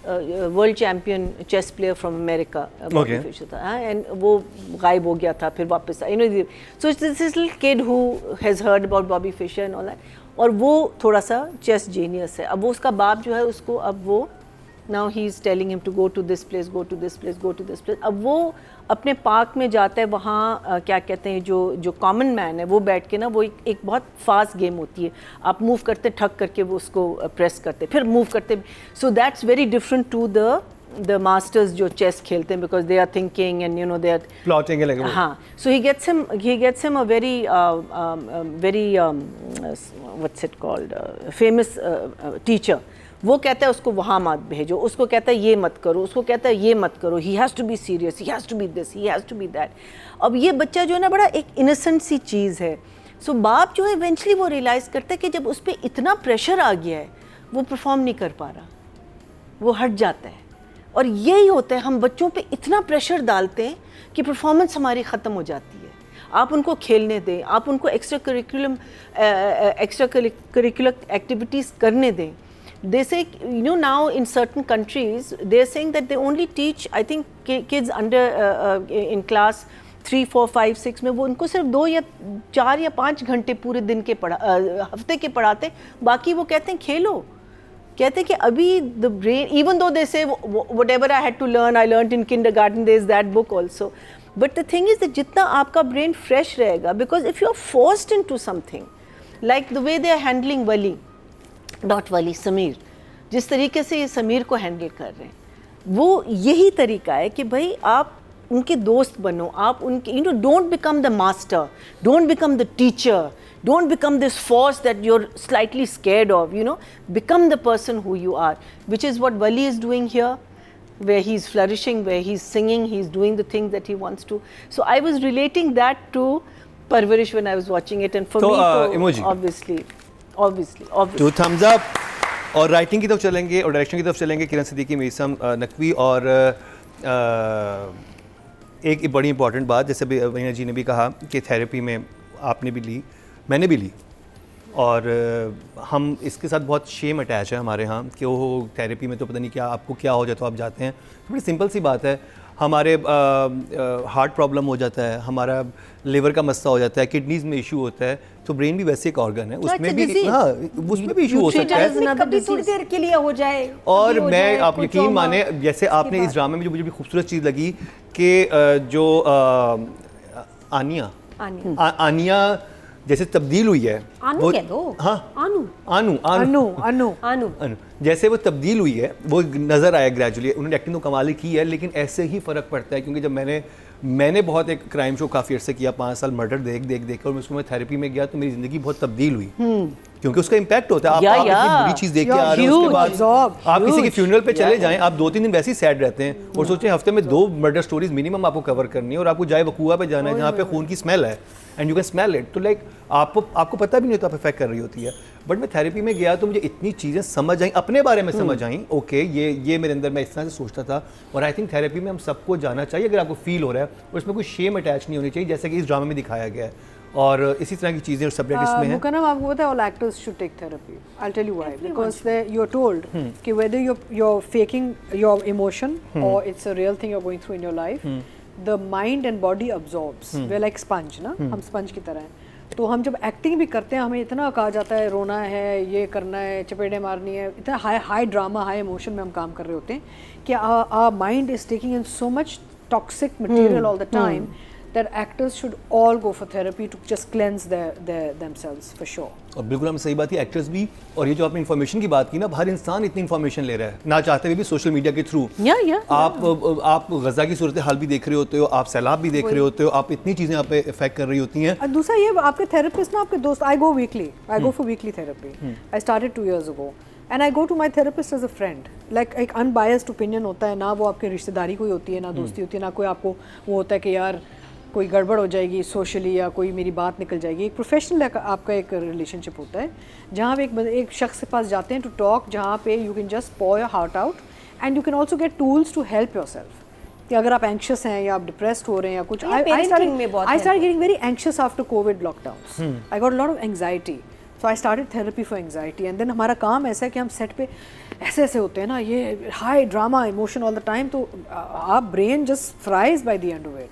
world champion chess player from America, Bobby Fischer था. And वो गायब हो गया था, फिर वापस आया. You know, so it's this little kid who has heard about Bobby Fischer and all that, और वो थोड़ा सा चेस जीनियस है. अब वो उसका बाप जो है उसको, अब वो now he is telling him to go to this place, go to this place, go to this place. अब वो अपने पार्क में जाता है, वहाँ क्या कहते हैं, जो कॉमन मैन है वो बैठ के ना, वो एक बहुत फास्ट गेम होती है, आप मूव करते ठक करके वो उसको प्रेस करते, फिर मूव करते. So that's very different to the masters जो चेस खेलते हैं, because they are thinking and you know they are plotting. हाँ, so he gets him a very what's it called famous teacher. वो कहता है उसको वहाँ मत भेजो, उसको कहता है ये मत करो, उसको कहता है ये मत करो, he has to be serious, he has to be this, he has to be that. अब ये बच्चा जो है ना, बड़ा एक इनोसेंट सी चीज़ है. सो बाप जो है इवेंचुअली वो रियलाइज़ करता है कि जब उस पर इतना प्रेशर आ गया है, वो परफॉर्म नहीं कर पा रहा, वो हट जाता है. और यही होता है, हम बच्चों पे इतना प्रेशर डालते हैं कि परफॉर्मेंस हमारी ख़त्म हो जाती है. आप उनको खेलने दें, आप उनको एक्स्ट्रा करिकुलर एक्टिविटीज़ करने दें. They say, you know, now in certain countries, they're saying that they only teach, I think, kids under in class 3, 4, 5, 6 में वो उनको सिर्फ 2 या 4 या 5 घंटे पूरे दिन के हफ्ते के पढ़ाते, बाकी वो कहते हैं खेलो. कहते हैं कि अभी the brain, even though they say whatever I had to learn, I learned in kindergarten, there is that book also. But the thing is that जितना आपका ब्रेन फ्रेश रहेगा, because if you are forced into something like the way they are handling Wali, not Wali, Sameer, जिस तरीके से ये समीर को handle कर रहे हैं, वो यही तरीका है कि भाई आप उनके दोस्त बनो, आप उनके, you know, don't become the master, don't become the teacher, don't become this force that you're slightly scared of, you know, become the person who you are, which is what Wali is doing here, where he's flourishing, where he's singing, he's doing the things that he wants to. So I was relating that to Parvarish when I was watching it, and for me, emoji. obviously. Two thumbs up. और writing की तरफ चलेंगे और direction की तरफ चलेंगे, किरण सिद्दीकी, मीसम नकवी, और एक बड़ी इंपॉर्टेंट बात, जैसे भी वहीना जी ने भी कहा कि थेरेपी में आपने भी ली, मैंने भी ली, और हम इसके साथ बहुत शेम अटैच है हमारे यहाँ कि वो थेरेपी में तो पता नहीं क्या आपको क्या हो जाए तो आप जाते हैं। तो बड़ी सिंपल सी बात है, हमारे हार्ट प्रॉब्लम हो जाता है, हमारा लिवर का मसला हो जाता है, किडनीज में इशू होता है, तो ब्रेन भी वैसे एक ऑर्गन है, उसमें भी, हाँ, उसमें भी इशू हो सकता है, कभी थोड़ी देर के लिए हो जाए। और मैं, आप यकीन माने, जैसे आपने इस ड्रामे में जो मुझे भी खूबसूरत चीज़ लगी कि जो आनिया जैसे तब्दील हुई है, आनू कह दो, हाँ, आनू जैसे वो तब्दील हुई है, वो नज़र आया ग्रेजुअली। उन्होंने एक्टिंग तो कमाल ही की है, लेकिन ऐसे ही फ़र्क पड़ता है, क्योंकि जब मैंने बहुत एक क्राइम शो काफ़ी अर्से किया, 5 साल मर्डर देख और उसको मैं थेरेपी में गया तो मेरी ज़िंदगी बहुत तब्दील हुई, क्योंकि उसका इम्पैक्ट होता है। आप इतनी बुरी चीज़ देख के आ रहे हो, उसके बाद आप किसी के फ्यूनरल पे चले जाएं, आप 2-3 दिन वैसे ही सैड रहते हैं और सोचें हफ्ते में 2 मर्डर स्टोरीज मिनिमम आपको कवर करनी है, और आपको जाए वकूआ पे जाना है जहाँ पे खून की स्मेल है, and you can smell it, तो लाइक आपको पता भी नहीं होता, आप इफेक्ट कर रही होती है। बट मैं थेरेपी में गया तो मुझे इतनी चीज़ें समझ आई, अपने बारे में समझ आई, ओके ये मेरे अंदर, मैं इस तरह से सोचता था। और आई थिंक थेरेपी में हम सबको जाना चाहिए अगर आपको फील हो रहा है, और इसमें कोई शेम अटैच नहीं होनी चाहिए, जैसे कि इस ड्रामे में दिखाया गया है, और इसी तरह की चीज़ें और सब्जेक्ट इसमें हैं। मुकरम, आपको पता है all actors should take therapy. I'll tell you why. Because you're told कि whether you're faking your emotion or it's a real thing you're going through in your life, the mind and body absorbs. We're like sponge, ना? हम sponge की तरह हैं। तो हम जब acting भी करते हैं, हमें इतना कहा जाता है रोना है, ये करना है, चपेटे मारनी है, इतना हाई ड्रामा, हाई इमोशन में हम काम कर रहे होते हैं कि our mind is taking in so much toxic material all the time that actors should all go for therapy to just cleanse themselves for sure. और बिल्कुल हम सही बात है, एक्टर्स भी, और ये जो आपने इन्फॉर्मेशन की बात की ना, हर इंसान इतनी इन्फॉर्मेशन ले रहा है ना चाहते हुए भी सोशल मीडिया के थ्रू। आप गजा की सूरत हाल भी देख रहे होते हो, आप सैलाब भी देख रहे होते हो, आप इतनी चीज़ें आप पे इफेक्ट कर रही होती हैं। और दूसरा ये, आपके थेरेपिस्ट ना आपके दोस्त, I go for weekly therapy. I started 2 years ago. And I go to my therapist as a friend. Like एक unbiased opinion होता है ना, वो आपके रिश्तेदारी कोई होती है, ना दोस्ती होती है, ना कोई आपको वो होता है कि यार कोई गड़बड़ हो जाएगी सोशली या कोई मेरी बात निकल जाएगी। एक प्रोफेशनल आपका एक रिलेशनशिप होता है जहाँ पे एक शख्स के पास जाते हैं टू टॉक, जहाँ पे you can just pour your heart out and you can also get tools to help yourself. कि अगर आप एंक्शस हैं या आप डिप्रेस्ड हो रहे हैं या कुछ, I started getting very anxious after COVID lockdowns. I got a lot of anxiety. So I started therapy for anxiety, and then हमारा काम ऐसा है कि हम सेट पे ऐसे होते हैं ना, ये high drama emotion all the time, तो आप brain just fries by the end of it.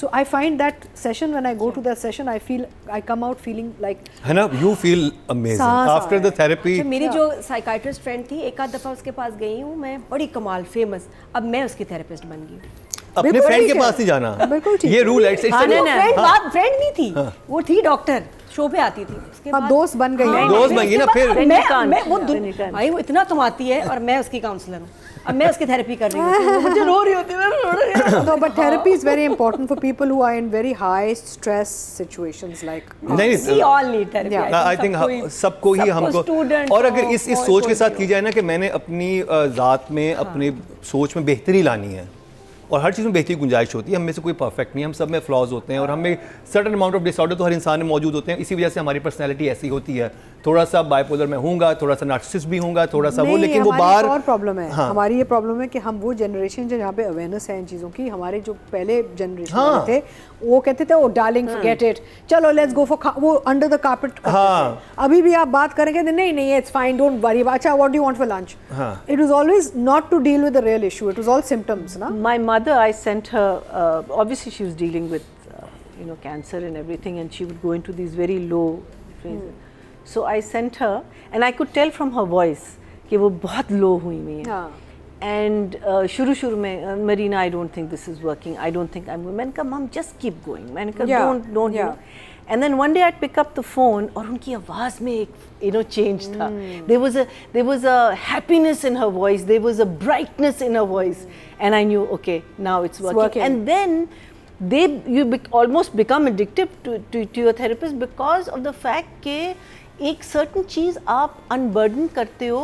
So I find that session, when I go to that session, I come out feeling like, है ना, you feel amazing after the therapy. मेरी जो psychiatrist friend थी, एक आध दफ़ा उसके पास गई हूँ मैं, बड़ी कमाल फेमस, अब मैं उसकी थेरेपिस्ट बन गई। अपने फ्रेंड के पास नहीं जाना, बिल्कुल ठीक, ये रूल है। फ्रेंड नहीं थी, वो थी डॉक्टर, शो पे आती थी, उसके बाद दोस्त बन गई। दोस्त बन गई ना फिर। भाई वो इतना कमाती है और मैं उसकी काउंसलर हूँ, अब मैं उसकी थेरेपी कर रही हूँ, मुझे रो रही होती है। No, but therapy is very important for people who are in very high stress situations like. We all need therapy. I think सबको ही, हमको, और अगर इस सोच के साथ की जाए ना कि मैंने अपनी ज़ात में, अपनी सोच में बेहतरी लानी है, और हर चीज़ में बेहतरी गुंजाइश होती है, हम में से कोई परफेक्ट नहीं, हम सब में फ्लॉज होते हैं, और हमें सर्टन अमाउंट ऑफ डिसऑर्डर तो हर इंसान में मौजूद होते हैं, इसी वजह से हमारी पर्सनैलिटी ऐसी होती है। थोड़ा सा बाइपोलर में हूँगा, थोड़ा सा नार्सिसिस्ट भी हूँगा, थोड़ा सा वो, लेकिन वो बाहर और प्रॉब्लम है। हाँ। हमारी ये प्रॉब्लम है कि हम वो जनरेशन जहाँ पे अवेयरनेस है इन चीज़ों की, हमारे जो पहले जनरेशन वाले थे वो कहते थे, ओ डार्लिंग फॉरगेट इट, चलो लेट्स गो फॉर, वो अंडर द कार्पेट। अभी भी आप बात करेंगे नहीं इट्स फाइन, डोंट वरी, अच्छा what do you want for lunch. It was always not to deal with the real issue, it was all symptoms ना। My mother, I sent her, obviously she was dealing with cancer and everything, and she would go into these very low phases. So I sent her, and I could tell from her voice कि वो बहुत low हुई हुई है, and शुरू में Marina I don't think this is working, I don't think I M, मैंने कहा मम जस्ट कीप गोइंग, मैंने कहा don't and then one day I'd pick up the phone और उनकी आवाज़ में एक change था. There was a happiness in her voice, there was a brightness in her voice, and I knew okay now it's working. And then you almost become addicted to your therapist because of the fact कि एक certain चीज़ आप unburden करते हो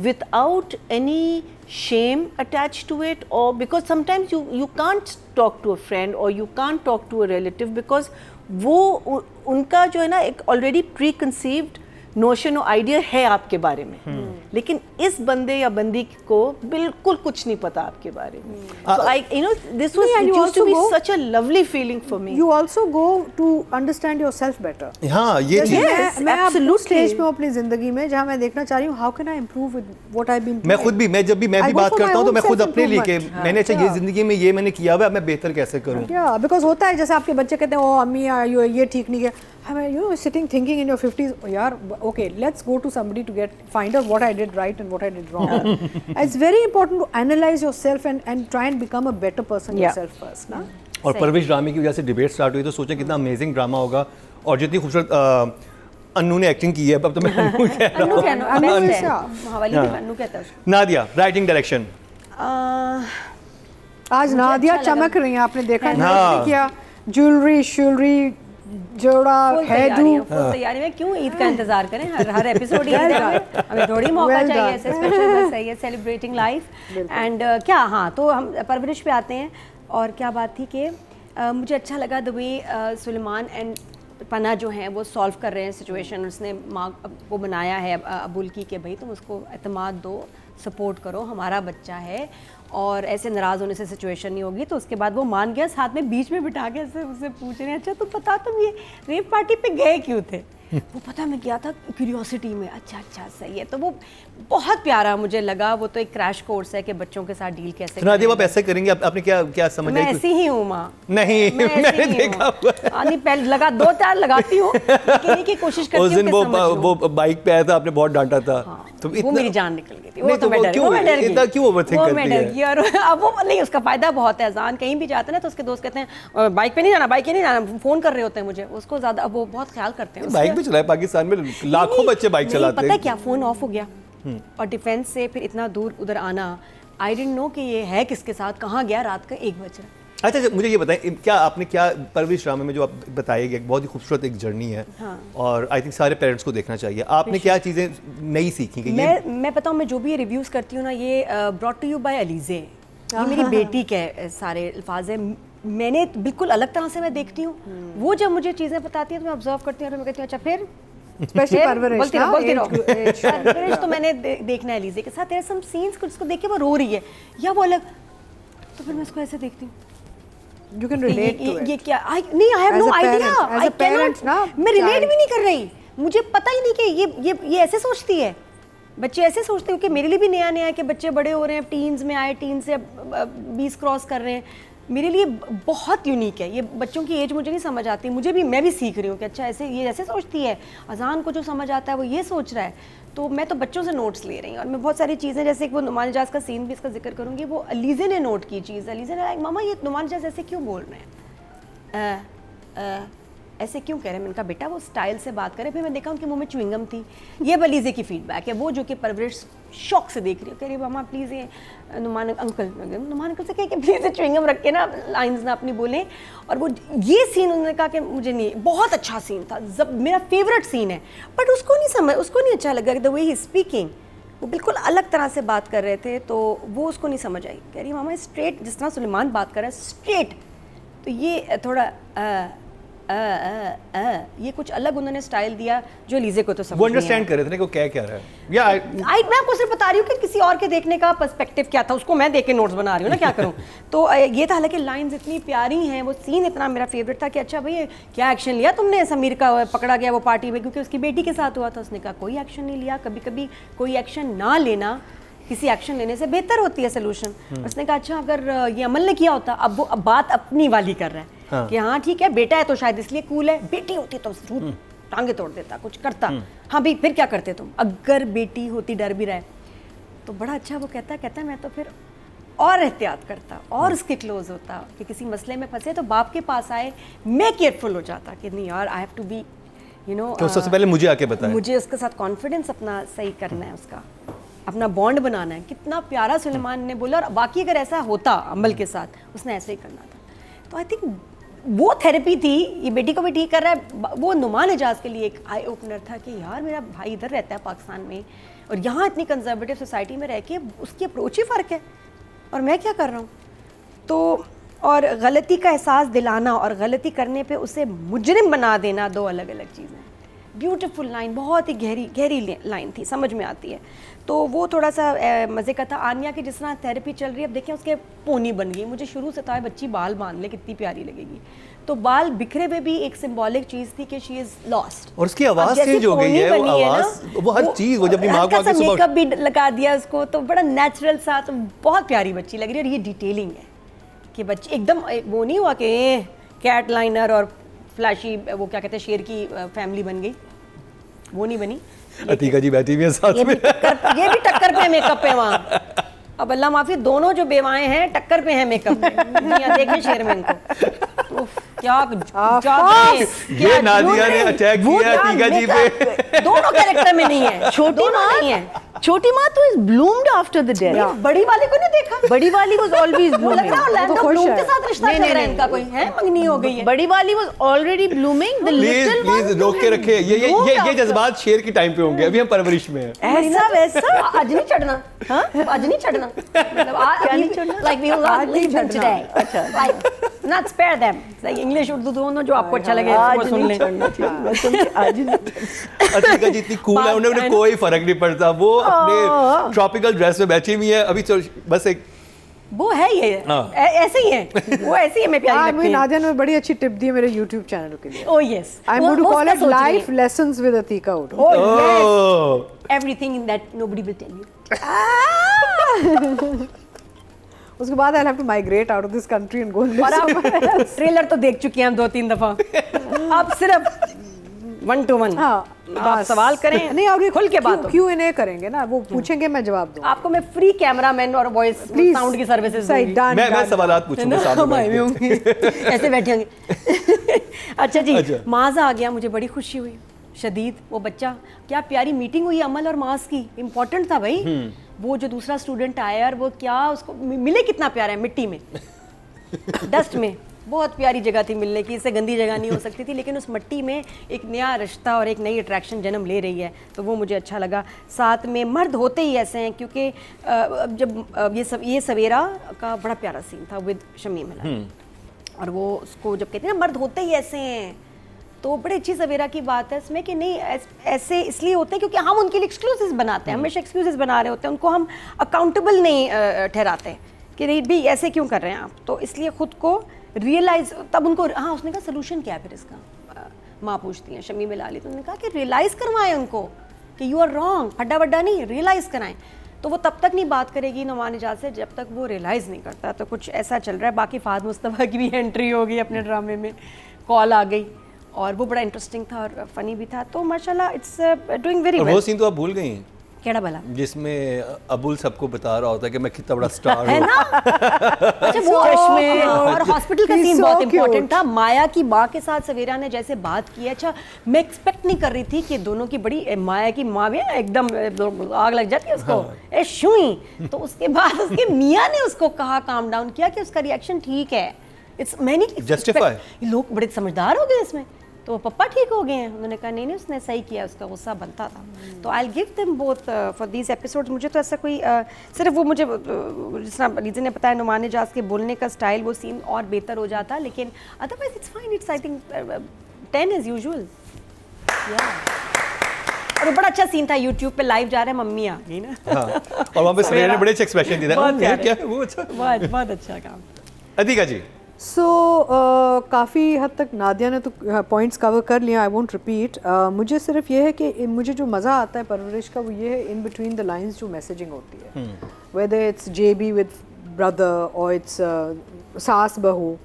without any shame attached to it, or because sometimes you can't talk to a friend or you can't talk to a relative because वो उनका जो है ना एक ऑलरेडी प्री कंसीव्ड नोशन और आइडिया है आपके बारे में, लेकिन इस बंदे या बंदी को बिल्कुल कुछ नहीं पता आपके बारे में. So I, you know, this was it used to be such a lovely feeling for me. You also go to understand yourself better. हाँ ये चीज़ मैं absolutely स्टेज पे हूँ अपनी जिंदगी में जहाँ मैं देखना चाह रही हूँ how can I improve with what I've been doing. मैं खुद भी जब भी बात करता हूँ तो मैं खुद अपने लिए कि मैंने अच्छा ये जिंदगी में ये मैंने किया हुआ, मैं बेहतर कैसे करूँ. Yeah, because होता है जैसे आपके बच्चे कहते हैं ओ अम्मी ये ठीक नहीं है, हमें you know sitting thinking in your 50s यार okay let's go to somebody to find out what I did right and what I did wrong. It's very important to analyze yourself and try and become a better person yourself first ना. और परवरिश ड्रामे की वजह से debate start हुई तो सोचा कितना अमेजिंग ड्रामा होगा, और जितनी खूबसूरत अन्नू ने एक्टिंग की है, अब तो मैं अन्नू कह रहा हूँ. अन्नू कहता है उसको. Nadia writing direction. आज नादिया चमक रही हैं, आपने देखा क्या ज्वेलरी जोड़ा है तैयारी में क्यों ईद का इंतजार करें, हर एपिसोड ईद है, हमें थोड़ी मौका चाहिए ऐसे स्पेशल, बस है ये सेलिब्रेटिंग लाइफ एंड क्या. हाँ तो हम परवरिश पे आते हैं, और क्या बात थी कि मुझे अच्छा लगा द वे सुलेमान एंड पना जो हैं वो सॉल्व कर रहे हैं सिचुएशन. उसने माँ को बनाया है अबुल की कि भाई तुम उसको एतमाद दो, सपोर्ट करो, हमारा बच्चा है और ऐसे नाराज़ होने से सिचुएशन नहीं होगी. तो उसके बाद वो मान गया, साथ में बीच में बिठा के उससे पूछ रहे हैं अच्छा तुम बता तुम ये रेप पार्टी पे गए क्यों थे. वो पता मैं गया था क्यूरियोसिटी में. अच्छा सही है. तो वो बहुत प्यारा मुझे लगा. वो तो एक क्रैश कोर्स है कि बच्चों के साथ डील कैसे करें. आप ऐसे करेंगे, आपने क्या समझ मैं ऐसी ही हूँ माँ. नहीं मैंने देखा हुआ नहीं पहले लगा 2-4 लगाती हूँ लेकिन की कोशिश करती हूँ. उस दिन वो बाइक पे आया था, आपने बहुत डांटा था. तो वो मेरी जान निकल गई थी. वो तो मैं डर गई. इतना क्यों ओवरथिंक करती है. और अब वो नहीं, उसका फायदा बहुत है. अजान कहीं भी जाते हैं ना तो उसके दोस्त कहते हैं बाइक पे नहीं जाना, फोन कर रहे होते हैं मुझे. उसको ज्यादा वो बहुत ख्याल करते हैं. बाइक पे चलाए पाकिस्तान में लाखों बच्चे बाइक चलाते हैं. पता क्या, फोन ऑफ हो गया और डिफेंस से फिर इतना दूर उधर आना, आई डिडंट नो कि ये है किसके साथ, कहाँ गया, रात का 1 बज रहा. अच्छा मुझे ये बताएं, क्या आपने क्या परवरिश ड्रामे में जो आप बताइएगा एक बहुत ही खूबसूरत एक जर्नी है. हाँ. और आई थिंक सारे पेरेंट्स को देखना चाहिए. आपने क्या चीज़ें नई सीखी कि मैं बताऊँ, मैं जो भी रिव्यूज़ करती हूँ ना, ये brought to you by Alizeh, ये मेरी बेटी के सारे अल्फाज है. मैंने बिल्कुल अलग तरह से मैं देखती हूँ. वो जब मुझे चीज़ें बताती है तो मैं ऑब्जर्व करती हूँ और मैं कहती हूँ अच्छा फिर स्पेशली परवरिश तो मैंने देखना है अलीज़े के साथ. तेरे सम सीन्स कुछ उसको देख के वो रो रही है या वो अलग, तो फिर मैं उसको ऐसे देखती हूँ. You can relate to it. ये क्या? I have no idea. I cannot. मैं रिलेट भी नहीं कर रही. मुझे पता ही नहीं कि ये ऐसे सोचती है. बच्चे ऐसे सोचते हो कि मेरे लिए भी नया है कि बच्चे बड़े हो रहे हैं, टीन्स में आए, टीन से 20 क्रॉस कर रहे हैं. मेरे लिए बहुत यूनिक है ये. बच्चों की एज मुझे नहीं समझ आती. मैं भी सीख रही हूँ कि अच्छा ये ऐसे सोचती है. अजान को जो समझ आता है वो ये सोच रहा है. तो मैं तो बच्चों से नोट्स ले रही हूँ. और मैं बहुत सारी चीज़ें, जैसे वो नुमान इजाज़ का सीन भी इसका जिक्र करूँगी. वो अलीज़े ने नोट की चीज़. अलीज़े ने लाइक मामा ये नुमान इजाज़ ऐसे क्यों बोल रहे हैं, ऐसे क्यों कह रहे हैं. मैंने कहा बेटा वो स्टाइल से बात करें. फिर मैं देखा उनके मुंह में च्युइंगम थी. ये अलीज़े की फीडबैक है. वो जो कि परवरिश शौक से देख रही है, कह रही मामा प्लीज़ ये नुमान अंकल से कह के प्लीज़ च्युइंगम रख के ना लाइन्स ना अपनी बोलें. और वो ये सीन उन्होंने कहा कि मुझे नहीं, बहुत अच्छा सीन था, मेरा फेवरेट सीन है. बट उसको नहीं अच्छा लगा द वे ही स्पीकिंग. वो बिल्कुल अलग तरह से बात कर रहे थे तो वो उसको नहीं समझ आई. कह रही मामा स्ट्रेट जिस तरह सुलेमान बात कर रहा है स्ट्रेट, तो ये थोड़ा ये कुछ अलग उन्होंने स्टाइल दिया जो लीजे को तो समझ वो अंडरस्टैंड कर रहे थे कि वो क्या रहा है. या मैं आपको सिर्फ बता रही हूँ कि किसी और के देखने का पर्सपेक्टिव क्या था, उसको मैं देख के नोट्स बना रही हूँ ना, क्या करूँ. तो ये था. हालांकि लाइंस इतनी प्यारी हैं, वो सीन इतना मेरा फेवरेट था कि अच्छा भाई क्या एक्शन लिया तुमने. समीर का पकड़ा गया वो पार्टी में क्योंकि उसकी बेटी के साथ हुआ था. उसने कहा कोई एक्शन नहीं लिया. कभी कभी कोई एक्शन ना लेना किसी एक्शन लेने से बेहतर होती है सोल्यूशन. उसने कहा अच्छा अगर ये अमल ने किया होता. अब वो बात अपनी वाली कर रहा है कि हाँ ठीक है बेटा है तो शायद इसलिए कूल है. बेटी होती तो जरूर टांगे तोड़ देता, कुछ करता. हाँ भाई फिर क्या करते तुम. अगर बेटी होती, डर भी रहे तो बड़ा अच्छा वो कहता है मैं तो फिर और एहतियात करता और उसके क्लोज होता कि किसी मसले में फंसे तो बाप के पास आए, मैं केयरफुल हो जाता कि नहीं यार आई हैव टू बी तो सबसे पहले मुझे आके बताएं। मुझे उसके साथ कॉन्फिडेंस अपना सही करना है, उसका अपना बॉन्ड बनाना है। कितना प्यारा सुलेमान ने बोला, और बाकी अगर ऐसा होता अमल के साथ उसने ऐसे ही करना था। तो आई थिंक वो थेरेपी थी, ये बेटी को भी ठीक कर रहा है, वो नुमान एजाज के लिए एक आई ओपनर था कि यार मेरा भाई इधर रहता है पाकिस्तान में और यहाँ इतनी कंजर्वेटिव सोसाइटी में रह के उसकी अप्रोच ही फ़र्क है और मैं क्या कर रहा हूँ। तो और गलती का एहसास दिलाना और गलती करने पे उसे मुजरिम बना देना, दो अलग अलग चीज़ें। ब्यूटीफुल लाइन, बहुत ही गहरी लाइन थी, समझ में आती है। तो वो थोड़ा सा मज़े का था। आन्या की जिस तरह थेरेपी चल रही है, अब देखें उसके पोनी बन गई। मुझे शुरू से था बच्ची बाल बांध ले कितनी प्यारी लगेगी, तो बाल बिखरे हुए भी एक सिंबॉलिक चीज़ थी कि शी इज़ लॉस्ट। और उसकी आवाज़ चेंज हो गई है, वो आवाज़, वो हर चीज़, वो जब अपनी माँ को आके सुबह मेकअप भी लगा दिया उसको, तो बड़ा नेचुरल सा, तो बहुत प्यारी बच्ची लग रही है। और ये डिटेलिंग है कि बच्ची एकदम वो नहीं हुआ कि कैट लाइनर और फ्लैशी, वो क्या कहते हैं, शेर की फैमिली बन गई, वो नहीं बनी। अतीका जी बैठी हुई है साथ में, ये भी टक्कर पे मेकअप पे वहाँ। अब अल्लाह माफी, दोनों जो बेवाएं हैं टक्कर पे हैं मेकअप में। देखें शेर में इनको, क्या ये नादिया ने अटैक किया अतीका जी पे। दोनों कैरेक्टर में नहीं है, छोटी माँ नहीं है। छोटी माँ तो is bloomed after the death. बड़ी वाली को नहीं देखा, बड़ी वाली वाज ऑलवेज लग ब्लूमिंग। रहा है ऑर्लैंडो ब्लूम के साथ रिश्ता नहीं, चल रहा है नहीं, इनका, कोई है मंगनी हो गई है। बड़ी वाली was already blooming. The little please रोक के रखे, ये जज्बात शेर के टाइम पे होंगे, अभी हम परवरिश में हैं। ऐसा वैसा आज नहीं चढ़ना, हाँ आज नहीं चढ़ना, मतलब आज नहीं चढ़ना, like we will not leave them today, अच्छा like not spare them, like English Urdu दोनों जो आपको अच्छा लगे वो सुन लें। आज नहीं। अतीका जी इतनी कूल है, उन्हें कोई फर्क नहीं पड़ता, वो अपने ट्रॉपिकल ड्रेस में बैठी हुई है अभी, बस एक वो है ये ऐसे ही है, वो ऐसी है, मैं प्यारी लगती है। नादिया ने बड़ी अच्छी टिप दी मेरे YouTube चैनल के लिए। Oh yes, I'm going to call it Life Lessons with Atika Udo. Oh yes, everything that nobody will tell you. उसके बाद I'll have to migrate out of this country and go and live और somewhere आप else. Trailer तो देख चुके हैं हम 2-3 दफा, अब सिर्फ 1-to-1 आप सवाल करें, नहीं और ये खुल के बात हो। Q&A करेंगे ना, वो पूछेंगे मैं जवाब दूंगा। आपको मैं फ्री कैमरामैन और वॉइस साउंड की सर्विसेज सही दूंगी। डन। मैं सवालात पूछूंगा सामने बैठ के। होंगे ऐसे बैठे होंगे। अच्छा जी, अच्छा। माज़ आ गया, मुझे बड़ी खुशी हुई शदीद। वो बच्चा, क्या प्यारी मीटिंग हुई अमल और माज़ की, इम्पोर्टेंट था भाई। वो जो दूसरा स्टूडेंट आया और वो क्या उसको मिले, कितना प्यारा है मिट्टी में डस्ट में, बहुत प्यारी जगह थी मिलने की, इससे गंदी जगह नहीं हो सकती थी, लेकिन उस मिट्टी में एक नया रिश्ता और एक नई अट्रैक्शन जन्म ले रही है, तो वो मुझे अच्छा लगा। साथ में मर्द होते ही ऐसे हैं, क्योंकि जब ये सवेरा का बड़ा प्यारा सीन था विद शमीम हिलाल, और वो उसको जब कहते हैं ना मर्द होते ही ऐसे हैं, तो बड़ी अच्छी सवेरा की बात है इसमें कि नहीं ऐसे इसलिए होते हैं क्योंकि हम उनके लिए एक्सक्यूजेस बनाते हैं, हमेशा एक्सक्यूजेस बना रहे होते हैं, उनको हम अकाउंटेबल नहीं ठहराते कि नहीं भी ऐसे क्यों कर रहे हैं आप, तो इसलिए खुद को रियलाइज, तब उनको हाँ उसने कहा सोल्यूशन क्या है फिर इसका, माँ पूछती हैं शमीम हिलाली, तो उन्होंने कहा कि रियलाइज़ करवाएं उनको कि यू आर रॉन्ग, हड्डा वड्डा नहीं, रियलाइज़ कराएं। तो वो तब तक नहीं बात करेगी नुमान एजाज से जब तक वो रियलाइज़ नहीं करता, तो कुछ ऐसा चल रहा है। बाकी फाद मुस्तफ़ा की भी एंट्री हो गई अपने ड्रामे में, कॉल आ गई और वो बड़ा इंटरेस्टिंग था और फनी भी था, तो माशाल्लाह इट्स डूइंग वेरी वेल। वो सीन तो आप भूल गई हैं केड़ा भला, जिसमें अबुल सबको बता रहा होता है कि मैं कितना बड़ा स्टार है हूँ। ना। अच्छा वो चश्मे और हॉस्पिटल का He's सीन so बहुत इंपॉर्टेंट cute. था। माया की माँ के साथ सवेरा ने जैसे बात की, अच्छा मैं एक्सपेक्ट नहीं कर रही थी कि दोनों की बड़ी, माया की माँ भी एकदम आग लग जाती है उसको, ए शुई, तो उसके बाद उसके मियाँ ने उसको कहा काम डाउन किया कि उसका रिएक्शन ठीक है, इट्स मैनी Justify. लोग बड़े समझदार हो गए इसमें, तो वो पप्पा ठीक हो गए हैं। उन्होंने कहा नहीं उसने सही किया, उसका गुस्सा बनता था। तो I will give them both for these episodes. मुझे तो ऐसा कोई सिर्फ वो मुझे जिस तरह रीज़न ने बताया नुमान एजाज के बोलने का स्टाइल, वो सीन और बेहतर हो जाता, लेकिन otherwise it's fine, it's I think 10 as usual. और वो बड़ा अच्छा सीन था, यूट्यूब पे लाइव जा रहा है, मम्मी आ गई ना, हाँ, और वहाँ पे सवेरा ने बड़े अच्छे एक्सप्रेशन दिए थे, बहुत ये प्यारे। क्या है वो, अच्छा बहुत अच्छा काम। अतीका जी। सो काफ़ी हद तक नादिया ने तो पॉइंट्स कवर कर लिया, आई वोंट रिपीट। मुझे सिर्फ ये है कि मुझे जो मज़ा आता है परवरिश का वो ये है इन बिटवीन द लाइंस जो मैसेजिंग होती है, whether it's JB with brother और इट्स सास बहू,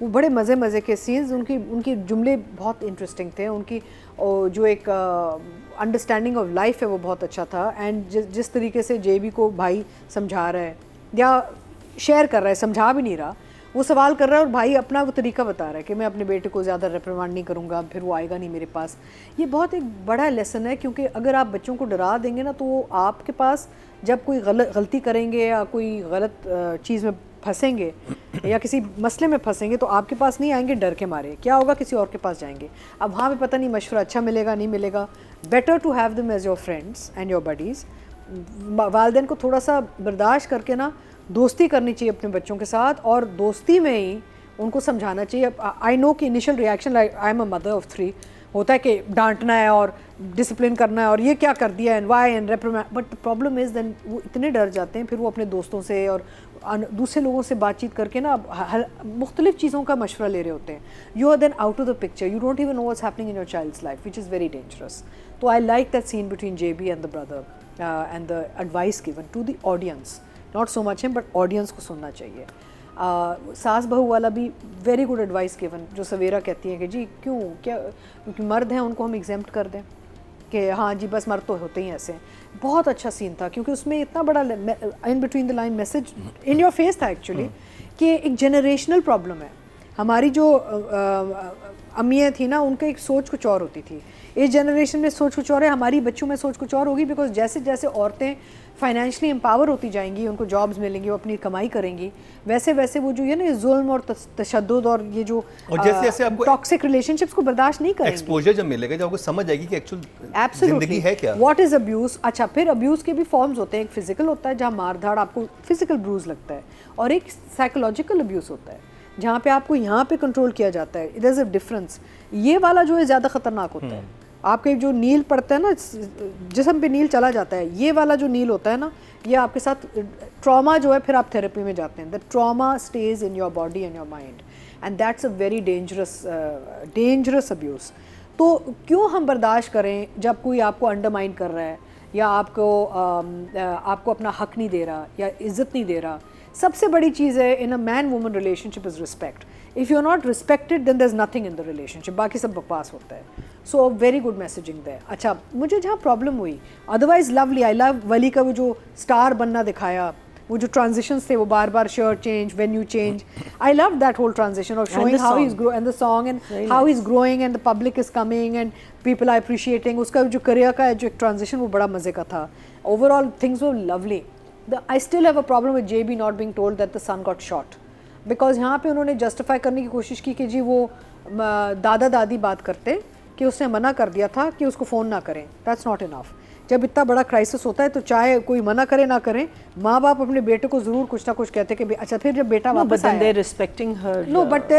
वो बड़े मज़े के सीन्स, उनकी जुमले बहुत इंटरेस्टिंग थे, उनकी जो एक अंडरस्टैंडिंग ऑफ लाइफ है वो बहुत अच्छा था। एंड जिस तरीके से जेबी को भाई समझा रहा है या शेयर कर रहा है, समझा भी नहीं रहा, वो सवाल कर रहा है और भाई अपना वो तरीका बता रहा है कि मैं अपने बेटे को ज़्यादा रिप्रिमांड नहीं करूँगा, फिर वो आएगा नहीं मेरे पास। ये बहुत एक बड़ा लेसन है, क्योंकि अगर आप बच्चों को डरा देंगे ना, तो वो आपके पास जब कोई गलती करेंगे या कोई गलत चीज़ में फंसेंगे या किसी मसले में फंसेंगे, तो आपके पास नहीं आएंगे डर के मारे, क्या होगा, किसी और के पास जाएंगे। अब वहाँ पे पता नहीं मशवरा अच्छा मिलेगा नहीं मिलेगा। Better to have them as your friends and your buddies. वालिदैन को थोड़ा सा बर्दाश्त करके ना दोस्ती करनी चाहिए अपने बच्चों के साथ, और दोस्ती में ही उनको समझाना चाहिए। आई नो कि initial reaction, like I am a mother of 3, होता है कि डांटना है और डिसिप्लिन करना है और ये क्या कर दिया and why and reprimand, but the problem is then वो इतने डर जाते हैं, फिर वो अपने दोस्तों से और दूसरे लोगों से बातचीत करके ना मुख्तलिफ चीज़ों का मशवरा ले रहे होते हैं। You are then out of the picture, you don't even know what's happening in your child's life, which is very dangerous. तो I like that scene between JB and the brother and the advice given to the audience, not so much him but audience को सुनना चाहिए। सास बहू वाला भी very good advice given, जो सवेरा कहती है कि जी क्यों, क्या क्योंकि मर्द हैं उनको हम एग्जेम्प्ट कर दें कि हाँ जी बस मर्द तो होते ही ऐसे। बहुत अच्छा सीन था, क्योंकि उसमें इतना बड़ा in between the line message in your face था एक्चुअली, कि एक जनरेशनल प्रॉब्लम है। हमारी जो अम्मियाँ थी ना, उनका एक सोच कुछ और होती थी, इस जनरेशन में सोच कुछ और है, हमारी बच्चों में सोच कुछ और होगी। बिकॉज जैसे जैसे औरतें फाइनेंशियली एम्पावर होती जाएंगी, उनको जॉब्स मिलेंगी, वो अपनी कमाई करेंगी, वैसे वैसे वो जो है ना जुल्म और तशद्दुद और ये जो जैसे आपको टॉक्सिक रिलेशनशिप्स को बर्दाश्त नहीं करेंगे। एक्सपोजर जब मिलेगा, जब आपको समझ आएगी कि एक्चुअल जिंदगी है क्या, व्हाट इज अब्यूज। अच्छा, फिर अब्यूज के भी फॉर्म्स होते हैं। एक फिजिकल होता है जहाँ मारधाड़, आपको फिजिकल ब्रूज लगता है, और एक साइकोलॉजिकल अब्यूज होता है जहाँ पे आपको यहाँ पे कंट्रोल किया जाता है। There is a difference. ये वाला जो है ज़्यादा खतरनाक होता है, आपके जो नील पड़ता है ना, जिस्म पे नील चला जाता है, ये वाला जो नील होता है ना, ये आपके साथ ट्रॉमा जो है, फिर आप थेरेपी में जाते हैं। The trauma stage in your body and your mind, and that's a very dangerous abuse. तो क्यों हम बर्दाश्त करें जब कोई आपको अंडरमाइन कर रहा है या आपको अपना हक नहीं दे रहा या इज़्ज़त नहीं दे रहा। सबसे बड़ी चीज़ है in a man woman relationship is respect. If you are not respected then there is nothing in the relationship, बाकी सब बकवास होता है। So very good messaging there. अच्छा, मुझे जहाँ प्रॉब्लम हुई, otherwise lovely, I love Wali का वो जो स्टार बनना दिखाया, वो जो ट्रांजिशंस थे, वो बार बार shirt change, venue change, I love that whole transition of showing how he is grow and the song and how he is growing and the public is coming and people are appreciating. उसका जो career का जो एक transition, वो बड़ा मज़े का था। Overall things were lovely. I still have a problem with JB not being told that the son got shot, because यहाँ पे उन्होंने जस्टिफाई करने की कोशिश की कि जी वो दादा दादी बात करते कि उसने मना कर दिया था कि उसको फ़ोन ना करें। That's not enough. जब इतना बड़ा क्राइसिस होता है तो चाहे कोई मना करे ना करे, माँ बाप अपने बेटे को ज़रूर कुछ ना कुछ कहते कि अच्छा, फिर जब बेटा वापस आया, they're respecting her no, but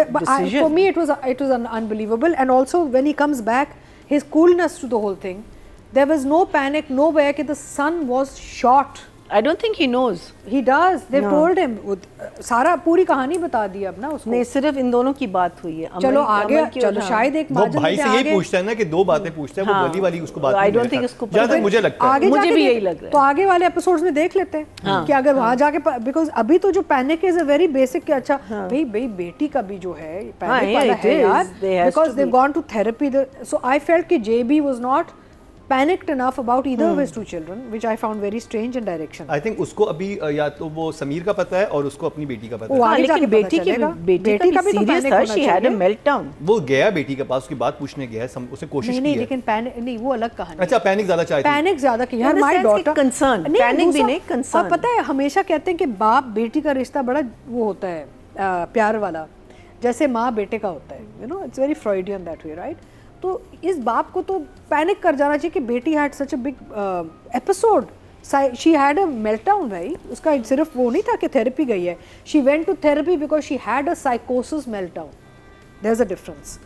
for me it was unbelievable. And also when he comes back, his coolness to the whole thing, there was no panic, nowhere कि the son was shot. I don't think he knows. He does. They've told him. सारा पूरी कहानी बता दी अब ना उसको। नहीं, सिर्फ इन दोनों की बात हुई है। चलो आगे, चलो शायद एक वो भाई से यही पूछता है ना कि दो बातें पूछता है, वो वली वाली उसको बात नहीं don't think उसको जहाँ तक मुझे लगता है, मुझे भी यही लग रहा है। तो आगे वाले एपिसोड्स में देख लेते हैं कि अगर वहाँ जाके, बिकॉज अभी तो जो panic is a very basic कि अच्छा भाई बेटी का भी जो है पैनिक वाला है यार, because they gone to therapy. So I felt कि JB was not panicked enough about either of his two children, which I found very strange in direction. I think उसको अभी या तो वो समीर का पता है और उसको अपनी बेटी का पता है। आगे जाके लेकिन बेटी का भी सीरियस था, she had a meltdown. वो गया बेटी के पास, उसकी बात पूछने गया, उसे कोशिश की नहीं, है। लेकिन पैनिक नहीं, वो अलग कहानी। अच्छा, पैनिक ज्यादा चाहिए, पैनिक ज्यादा की यार, माय डॉटर कंसर्न, पैनिक भी नहीं, कंसर्न। आप पता है हमेशा कहते हैं कि बाप बेटी का रिश्ता बड़ा वो होता है प्यार वाला, जैसे माँ बेटे का होता है, you know, it's very Freudian that way, right. तो इस बाप को तो पैनिक कर जाना चाहिए कि बेटी had such a big episode, she had a meltdown भाई। उसका सिर्फ वो नहीं था कि थेरेपी गई है, she went to therapy because she had a साइकोसिस meltdown. There is a difference.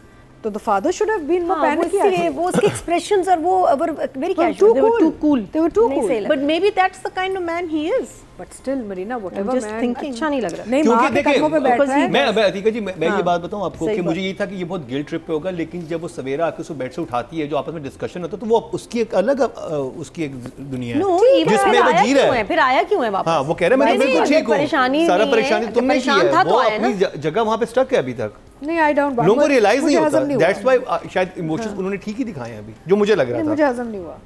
तो the father should have been more हाँ, वो panicky. इसलिए वो उसके expressions और वो very They were casual. too cool. They were too नहीं cool. सही लगा। But maybe that's the kind of man he is. But still, Marina, whatever just man. thinking. अच्छा नहीं लग रहा। नहीं, क्योंकि माँ के देखिए, कदमों पे बैठ रहा है। मैं अतिका जी मैं ये बात बताऊं आपको सही कि बात। मुझे ये था कि ये बहुत गिल्ट ट्रिप पे होगा, लेकिन जब वो सवेरा आके उसको बेड से उठाती है, जो आपस में डिस्कशन होता है, तो वो उसकी एक अलग उसकी एक दुनिया No, है even जिसमें फिर वो आया जी रहा क्यों है। फिर आया क्यों है वापस? हाँ, वो कह रहे हैं मैं बिल्कुल ठीक हूँ, परेशानी सारा नहीं है, परेशानी तुमने की परेशान है, था वो तो आया अपनी ना। जगह वहाँ पे स्टक है अभी तक। नहीं, I don't. लोगों को रियलाइज नहीं मुझे होता, हजम नहीं हुआ। दैट्स व्हाई शायद इमोशंस उन्होंने ठीक ही दिखाए हैं अभी, जो मुझे लग नहीं, रहा मुझे था। हजम नहीं हुआ।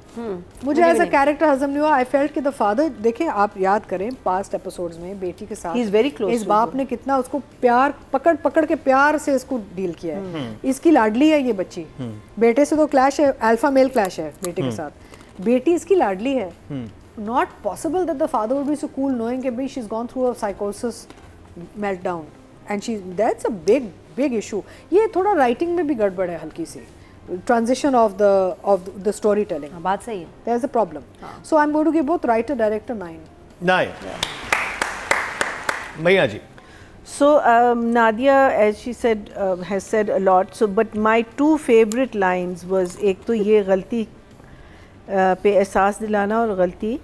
मुझे एज अ कैरेक्टर हजम नहीं हुआ। आई फेल्ट कि द फादर, देखें आप याद करें पास्ट एपिसोड्स में बेटी के साथ He is very close इस to बाप ने कितना उसको प्यार पकड़ के प्यार से इसको डील किया है। इसकी लाडली है ये बच्ची, बेटे से तो क्लैश है, अल्फा मेल क्लैश है बेटे के साथ, बेटी इसकी लाडली है। Not possible that the father would be so cool knowing कि भाई she is gone through a साइकोसिस meltdown and she, that's a big issue. ये थोड़ा राइटिंग में भी गड़बड़ है हल्की सी, transition of the story telling, हाँ, बात सही है। there's a problem. So I'm going to give both writer director 9. मैया जी। So Nadia, as she said, has said a lot. So, but my two favorite lines was एक तो ये गलती पे एहसास दिलाना और गलती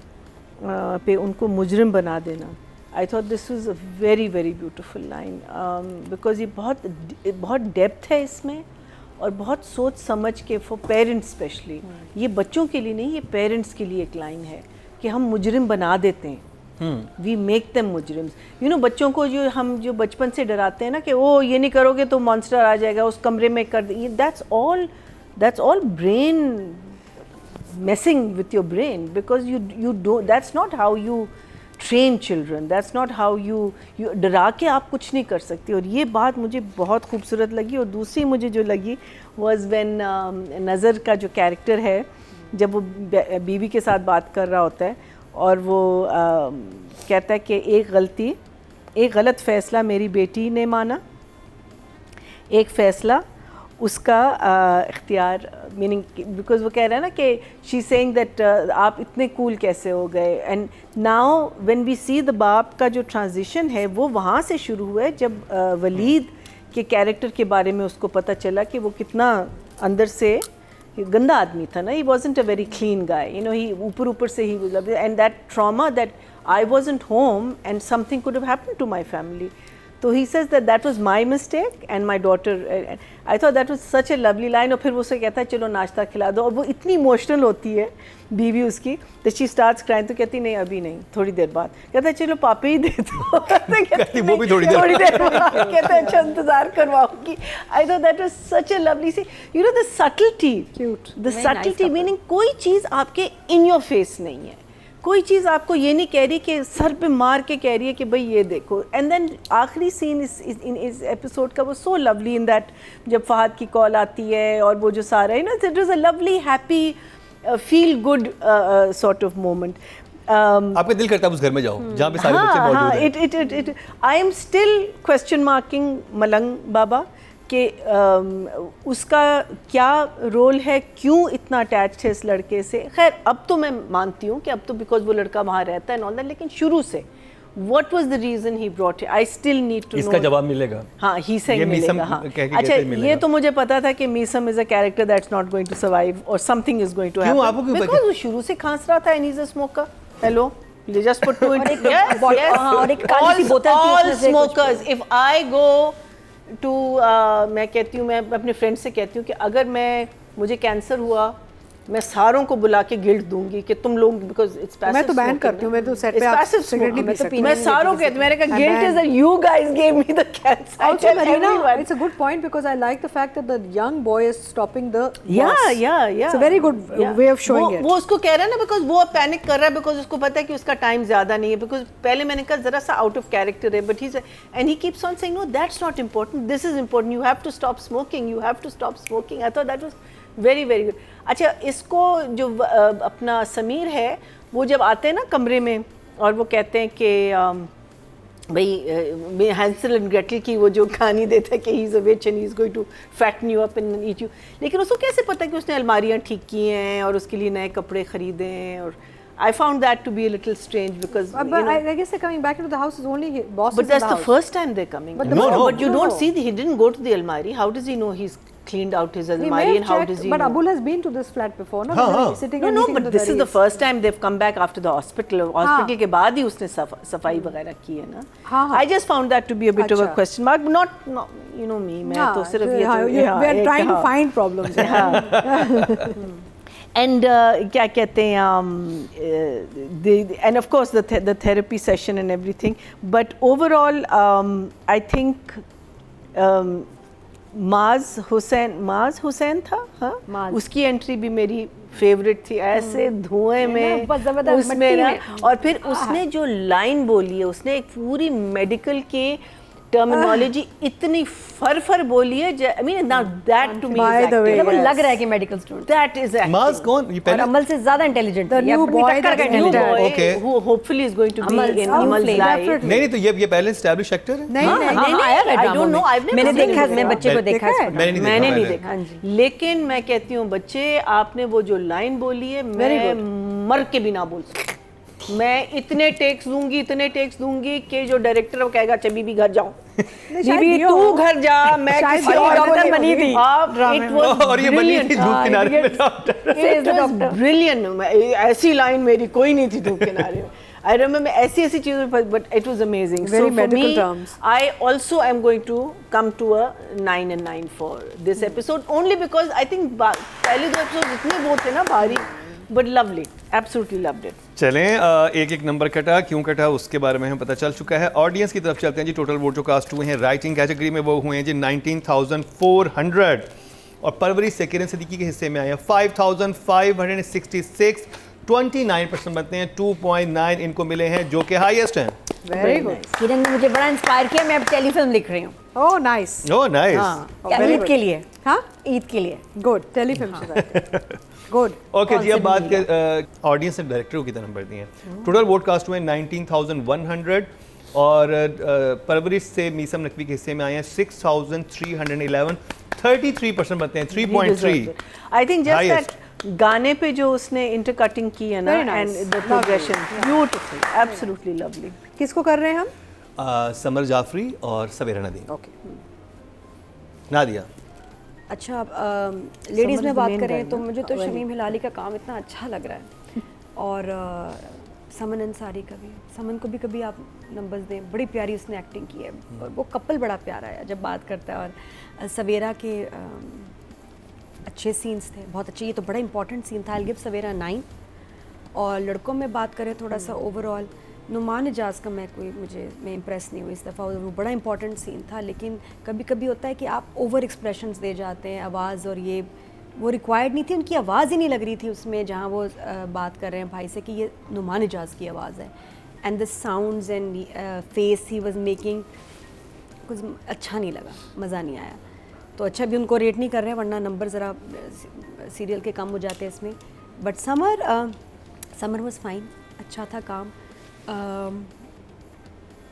पे उनको मुजरिम बना देना. I thought this was a very beautiful line because ये बहुत डेप्थ है इसमें और बहुत सोच समझ के फॉर पेरेंट्स स्पेशली, ये बच्चों के लिए नहीं, ये पेरेंट्स के लिए एक लाइन है कि हम मुजरिम बना देते हैं, वी मेक देम मुजरिम्स. यू नो, बच्चों को जो बचपन से डराते हैं ना कि ओ ये नहीं करोगे तो मॉन्स्टर आ जाएगा, उस कमरे में कर दे, that's all brain messing with your brain because you do, that's not how you train children, that's not how you डरा के आप कुछ नहीं कर सकते. और ये बात मुझे बहुत खूबसूरत लगी. और दूसरी मुझे जो लगी वॉज व्हेन नज़र का जो कैरेक्टर है, जब वो बीवी के साथ बात कर रहा होता है और वो कहता है कि एक गलत फ़ैसला मेरी बेटी ने माना, एक फ़ैसला उसका इख्तियार, मीनिंग बिकॉज वो कह रहा है ना कि शी सेइंग दैट आप इतने कूल कैसे हो गए. And now when we see the बाप का जो ट्रांजिशन है वो वहाँ से शुरू हुआ है जब वलीद के कैरेक्टर के बारे में उसको पता चला कि वो कितना अंदर से गंदा आदमी था ना. He wasn't a very clean guy, you know, he ऊपर से ही was, and that trauma that I wasn't home and something could have happened to my family. So he says that was my mistake and my daughter. I thought that was such a lovely line. और फिर वो उसे कहता है चलो नाश्ता खिला दो, और वो इतनी इमोशनल होती है बीवी उसकी, that she starts crying. तो कहती नहीं अभी नहीं, थोड़ी देर बाद. कहता है चलो पापे ही दे दो. कहती वो भी थोड़ी देर बाद. कहता है अच्छा इंतजार करवाऊंगी. I thought that was such a lovely scene. You know, the subtlety, Cute. the Very nice subtlety couple. meaning कोई चीज़ आपके in your face नहीं है, कोई चीज़ आपको ये नहीं कह रही कि सर पे मार के कह रही है कि भाई ये देखो. एंड देन आखिरी सीन इस एपिसोड का वो सो लवली इन दैट जब फहद की कॉल आती है और वो जो सारा है ना, it was a lovely happy feel good sort of moment. आपका दिल करता है उस घर में जाओ जहाँ पे सारे बच्चे मौजूद हैं. It I am still question marking मलंग बाबा कि उसका क्या रोल है, क्यों इतना अटैच्ड है इस लड़के से. खैर अब तो मैं मानती हूँ कि अब तो बिकॉज वो लड़का वहाँ रहता है ऑल दैट, लेकिन शुरू से what was the reason he brought it, I still need to know. इसका जवाब मिलेगा. हाँ, ही से ये मीसम मिलेगा. हाँ, कह के अच्छा, कहते ही मिलेगा. ये तो मुझे पता था कि Meesam is a character that's not going to survive और समथिंग इज गोइंग टू क्यों? हैपन आपको क्यों पता? बिकॉज वो शुरू से खांस रहा था and he is a smoker. Hello, you just put two into और एक काली सी बोतल थी all उसमें से कुछ- smokers. If I go to मैं कहती हूँ, मैं अपने फ्रेंड से कहती हूँ कि अगर मुझे कैंसर हुआ, मैं सारों को बुला के गिल्ट दूंगी कि तुम लोग, बिकॉज इट्स पैसिव. मैं तो बैन करती हूँ, मैं तो सेट पे आप सिगरेट नहीं पी सकती. मैं सारों कहती हूँ, मैंने कहा guilt is that you guys gave me the cancer. Also, Marina, it's a good point because I like the fact that the young boy is stopping the loss. Yeah. It's a very good way of showing it. वो उसको कह रहा है ना, because वो panic कर रहा है बिकॉज उसको पता है कि उसका टाइम ज्यादा नहीं है. बिकॉज पहले मैंने कहा जरा सा आउट ऑफ कैरेक्टर है, but he and he keeps on saying no that's not important, this is important, you have to stop smoking, you have to stop smoking. I thought that was very good. अच्छा, इसको जो अपना समीर है, वो जब आते हैं ना कमरे में और वो कहते हैं कि भाई हैंसल एंड ग्रेटल की वो जो कहानी देता है कि he is a witch and he is going to fatten you up and eat you, लेकिन उसको कैसे पता कि उसने अलमारियाँ ठीक की हैं और उसके लिए नए कपड़े ख़रीदे हैं. और I found that to be a little strange because But I guess they're coming back into the house is only boss. but that's the first time they're coming. But No. But you don't see he didn't go to the almari. How does he know he's cleaned out his He may almari have and how checked, does he but know? Abul has been to this flat before, no? हाँ, Whether हाँ. he's sitting No, and no, eating but the this is the dairies. first time they've come back after the hospital. Hospital के बाद ही उसने सफाई वगैरह की है ना. हाँ, हाँ. I just found that to be a bit of a अच्छा. question mark. Not you know me. मैं तो सिर्फ ये हाँ, तो we are एक, trying to हाँ. find problems. And क्या कहते हैं and of course the therapy session and everything. But overall, I think माज हुसैन था, हाँ, माज। उसकी एंट्री भी मेरी फेवरेट थी, ऐसे धुएं में बस जबरदस्त उसमें मिट्टी ना, में। और फिर उसने जो लाइन बोली है, उसने एक पूरी मेडिकल के टर्मिनोलॉजी इतनी फर बोली है, I mean now that to me By the way, मतलब वो yes. लग रहा है कि मेडिकल स्टूडेंट दैट इज माज कौन ये और पहले अमल से ज्यादा intelligent The new boy that टक्कर का entered. intelligent। Okay. who hopefully is going to be Amal's in new Amal's flame. life. Definitely. नहीं तो ये पहले एस्टैब्लिश एक्टर है नहीं, नहीं, हाँ, आया है I ड्रामा don't know, में। I've never मैंने seen देखा, him मैं before. बच्चे को देखा है मैंने नहीं देखा मैंने नहीं पहले। देखा, हाँ जी। लेकिन मैं कहती हूँ बच्चे, आपने वो जो लाइन बोली है, मैं मर के भी ना बोल सकती। मैं इतने टेक्स दूंगी कि जो डायरेक्टर वो कहेगा अच्छा बीबी घर जाओ, शायद बीबी दियो। तू घर जा, मैं शायद किसी और डॉक्टर को बनी थी It was और ये बनी थी brilliant. धूप किनारे में डॉक्टर। It was brilliant. ऐसी लाइन मेरी कोई नहीं थी धूप किनारे में. I remember ऐसी चीज़ों पर, but it was amazing. Very So for medical me, terms. I also am going to come to a 9 and 9 for this episode, only because I think पहले दो episodes इतने वो थे ना भारी, but lovely, absolutely loved it. चलें, एक number कटा, क्यों कटा उसके बारे में हमें पता चल चुका है। ऑडियंस की तरफ चलते हैं जी। टोटल वोट जो कास्ट हुए हैं राइटिंग कैटेगरी में वो हुए हैं जी 19,400, और परवरिश से किरण सिद्दीकी के हिस्से में आए हैं 5,566, 29% बनते हैं, 2.9 इनको मिले हैं जो कि हाईएस्ट हैं। Very good. किरण ने मुझे बड़ा इंस्पायर किया, मैं अब टेलीफिल्म लिख रही हूँ। Oh, nice. Oh nice. क्या very ईद good. के लिए? हाँ? ईद के लिए। Good. Telefilm से जाते हैं. Good. ओके जी, अब Concept बात मिलेगा। कर ऑडियंस ने डायरेक्टरों की तरफ बढ़ती हैं। टोटल वोट कास्ट हुए 19,100, और परवरिश से मीसम नकवी के हिस्से में आए हैं 6,311, 33% बनते हैं, 3.3। I think just Highest. that गाने पे जो उसने intercutting की है ना, Very nice. and the Lovely. progression, beautiful, absolutely lovely. किसको कर रहे हैं हम? समर जाफरी और सवेरा नदीम। Okay. नादिया। अच्छा, लेडीज़ is में the बात main करें guy, तो ना? मुझे तो वही। शमीम हिलाली का काम इतना अच्छा लग रहा है, और समन अंसारी का भी। समन को भी कभी आप नंबर्स दें, बड़ी प्यारी उसने एक्टिंग की है, और वो कपल बड़ा प्यारा है जब बात करता है। और सवेरा के अच्छे सीन्स थे, बहुत अच्छे। ये तो बड़ा इंपॉर्टेंट सीन था। आई गिव सवेरा 9। और लड़कों में बात करें थोड़ा सा ओवरऑल, नुमान इजाज़ का मैं इम्प्रेस नहीं हुई इस दफ़ा। वो बड़ा इंपॉर्टेंट सीन था, लेकिन कभी कभी होता है कि आप ओवर एक्सप्रेशंस दे जाते हैं, आवाज़, और ये वो रिक्वायर्ड नहीं थी, उनकी आवाज़ ही नहीं लग रही थी उसमें, जहाँ वो बात कर रहे हैं भाई से कि ये नुमान इजाज़ की आवाज़ है। And the sounds and face he was making कुछ अच्छा नहीं लगा, मज़ा नहीं आया। तो अच्छा भी उनको रेट नहीं कर रहे हैं, वरना नंबर ज़रा सीरियल के कम हो जाते हैं इसमें। बट समर वाज फाइन, अच्छा था काम।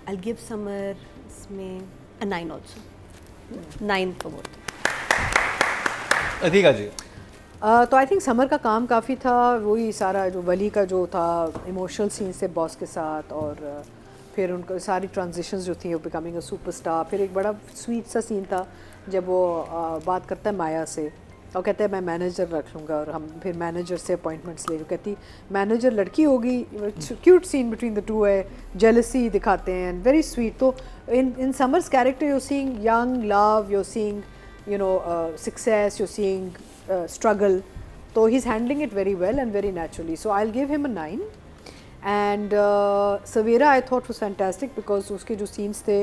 आई गिव समर इसमें a 9 ऑल्सो, 9 फॉर बोथ। अधिका जी। तो आई थिंक समर का काम काफ़ी था, वही सारा जो वली का जो था इमोशनल सीन से बॉस के साथ, और फिर उनको सारी ट्रांजिशंस जो थी, वो बिकमिंग अ सुपरस्टार। फिर एक बड़ा स्वीट सा सीन था जब वो बात करता है माया से, और कहते हैं मैं मैनेजर रख लूँगा, और हम फिर मैनेजर से अपॉइंटमेंट्स ले, कहती मैनेजर लड़की होगी। Cute scene between the two है, जेलसी दिखाते हैं, एंड वेरी स्वीट। तो in Summer's character you seeing young love, you seeing success, you seeing struggle. So he's handling it very well and very naturally. So I'll give him a 9. And Savera I thought was fantastic because उसके जो scenes थे,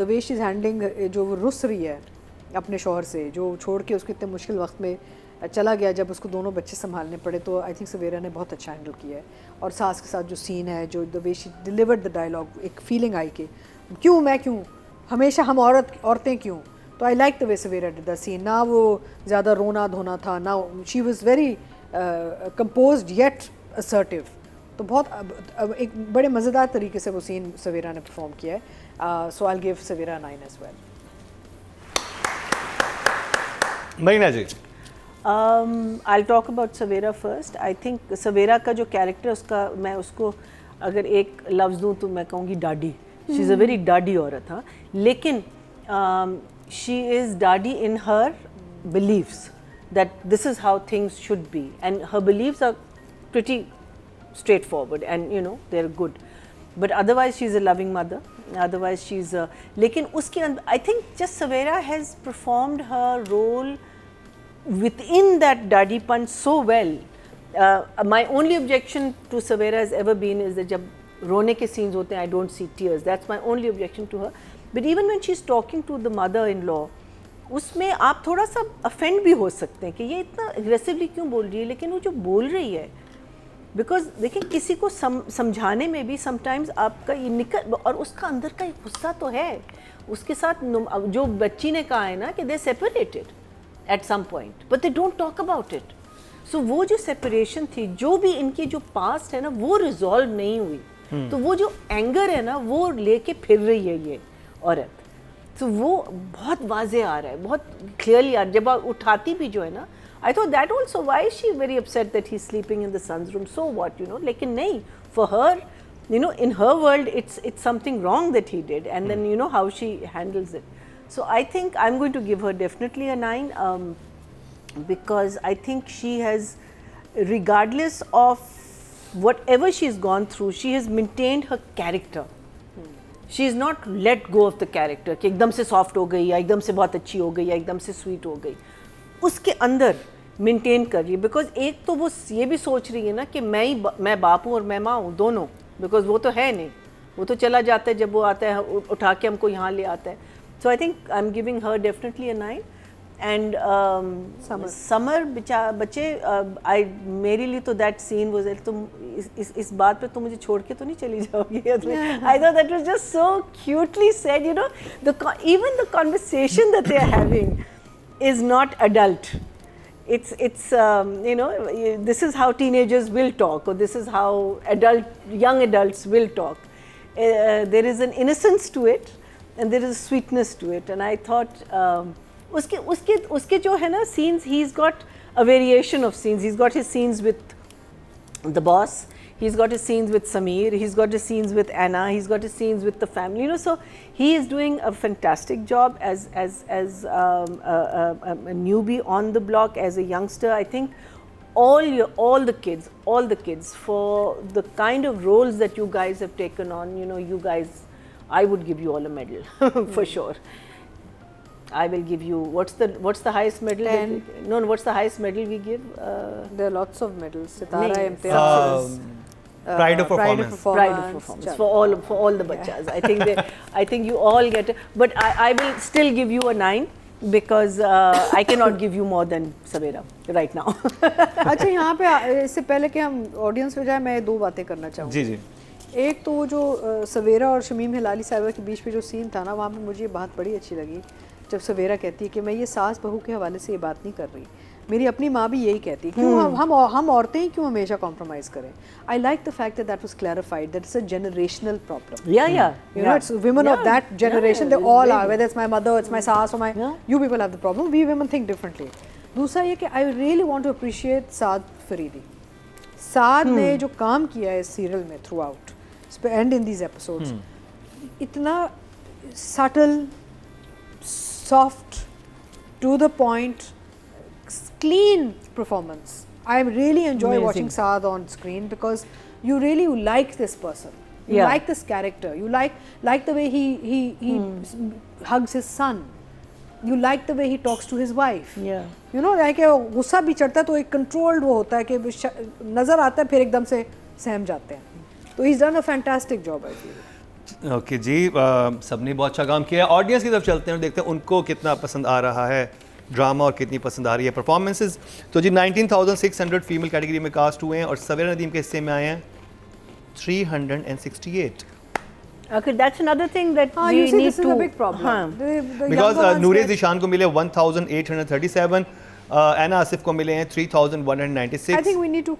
the way she's handling, जो वो रुस रही है अपने शौहर से, जो छोड़ के उसको इतने मुश्किल वक्त में चला गया, जब उसको दोनों बच्चे संभालने पड़े, तो आई थिंक सवेरा ने बहुत अच्छा हैंडल किया है। और सास के साथ जो सीन है, जो the way she delivered the dialogue, एक फीलिंग आई कि क्यों मैं क्यों, हमेशा हम औरतें क्यों। तो I like the way Savera did the scene, ना वो ज़्यादा रोना धोना था, ना she was very composed yet assertive. तो बहुत एक बड़े मज़ेदार तरीके से वो सीन सवेरा ने परफॉर्म किया है। So I give Savera 9 as well. Marina ji. I'll talk about Savera first. I think Savera का जो कैरेक्टर उसका, मैं उसको अगर एक लफ्ज़ दूँ तो मैं कहूँगी daddy. She is a very daddy औरत, हाँ, लेकिन she is daddy in her beliefs that this is how things should be, and her beliefs are pretty straightforward, and you know they're good, but otherwise she's a loving mother, otherwise she's a, लेकिन उसके अंदर I think just Savera has performed her role within that daddypun so well. My only objection to Savera has ever been is that जब रोने के scenes होते हैं I don't see tears. That's my only objection to her. But even when she's talking to the mother-in-law, उसमें आप थोड़ा सा offend भी हो सकते हैं कि ये इतना aggressively क्यों बोल रही है, लेकिन वो जो बोल रही है, बिकॉज देखिए किसी को समझाने में भी समटाइम्स आपका ये निकल, और उसका अंदर का एक गुस्सा तो है उसके साथ, जो बच्ची ने कहा है ना कि they separated at some point but they don't talk about it. So वो जो सेपरेशन थी, जो भी इनकी जो पास्ट है ना, वो रिजॉल्व नहीं हुई. तो वो जो एंगर है ना, वो लेके फिर रही है ये औरत. तो वो बहुत वाजे आ रहा है, बहुत क्लियरली आ रहा है. जब आप उठाती भी जो है ना, I thought that also, why is she very upset that he's sleeping in the son's room? So what, you know? लेकिन नहीं, for her, you know, in her world, it's something wrong that he did, and then you know how she handles it. So I think I'm going to give her definitely a 9, because I think she has, regardless of whatever she's gone through, she has maintained her character. She is not let go of the character कि एकदम से soft हो गई, या एकदम से बहुत अच्छी हो गई, या एकदम से sweet हो गई. उसके अंदर मेंटेन कर रही है, बिकॉज एक तो वो ये भी सोच रही है ना कि मैं बाप हूँ और मैं माँ हूँ, दोनों, बिकॉज वो तो है नहीं, वो तो चला जाता है जब वो आता है उठा के हमको यहाँ ले आता है. So I think I am giving her definitely a 9. And Samar बच्चे आई मेरे लिए तो दैट सीन वाज, तुम इस बात पे तुम मुझे छोड़ के तो नहीं चली जाओगी. I thought that was just so cutely said, you know, even the conversation that they are having is not adult. It's you know, this is how teenagers will talk, or this is how young adults will talk. There is an innocence to it, and there is a sweetness to it. And I thought उसके जो है ना scenes, he's got a variation of scenes. He's got his scenes with the boss, he's got his scenes with Sameer, he's got his scenes with Anna, he's got his scenes with the family, you know. So he is doing a fantastic job as a newbie on the block, as a youngster. I think all the kids for the kind of roles that you guys have taken on, you know, you guys, I would give you all a medal for sure. I will give you, what's the highest medal? 10. No, what's the highest medal we give? There are lots of medals. Sitara, Names. Imtiaz, Pride of performance. Pride of performance for all the bachas. I think you all get it, but I will still give you a 9, because I cannot give you more than Savera right now. अच्छा, यहाँ पे इससे पहले कि हम audience पे जाए, मैं 2 बातें करना चाहूँगी. जी. एक तो वो जो सवेरा और शमीम हिलाली साहिबा के बीच में जो सीन था ना, वहाँ पे मुझे बात बड़ी अच्छी लगी, जब सवेरा कहती है कि मैं ये सास बहू के हवाले से ये बात नहीं कर रही, मेरी अपनी माँ भी यही कहती है, क्यों हम औरतें ही क्यों हमेशा कॉम्प्रोमाइज़ करें. आई like the fact that was clarified that it's a generational problem. You know, it's women of that generation, they all are, whether it's my mother, it's my saas or my, you people have the problem, we women think differently. दूसरा ये कि I really want to appreciate साद फरीदी. साद ने जो काम किया है इस serial में throughout and in these episodes, इतना subtle, soft, to the point, clean performance. I really enjoy watching Saad on screen, because you really like this person, you like this character, you like the way he hugs his son, you like the way he talks to his wife. You know, like गुस्सा भी चढ़ता है तो एक controlled वो होता है कि नज़र आता है, फिर एकदम से सहम जाते हैं. तो he's done a fantastic job, I feel. Okay जी, सबने बहुत अच्छा काम किया. ऑडियंस की तरफ चलते हैं और देखते हैं उनको कितना पसंद आ रहा है ड्रामा और कितनी पसंद आ रही है परफॉर्मेंसेस. तो जी 19,600 फीमेल कैटेगरी में कास्ट हुए हैं और सवेरा नदीम के हिस्से में आए हैं 368. Okay, that's another thing that we you see, need this to. is a big problem. The because younger ones Noore get- Zeeshan को मिले 1,837, एना आसिफ को मिले हैं 3,196. I think we need to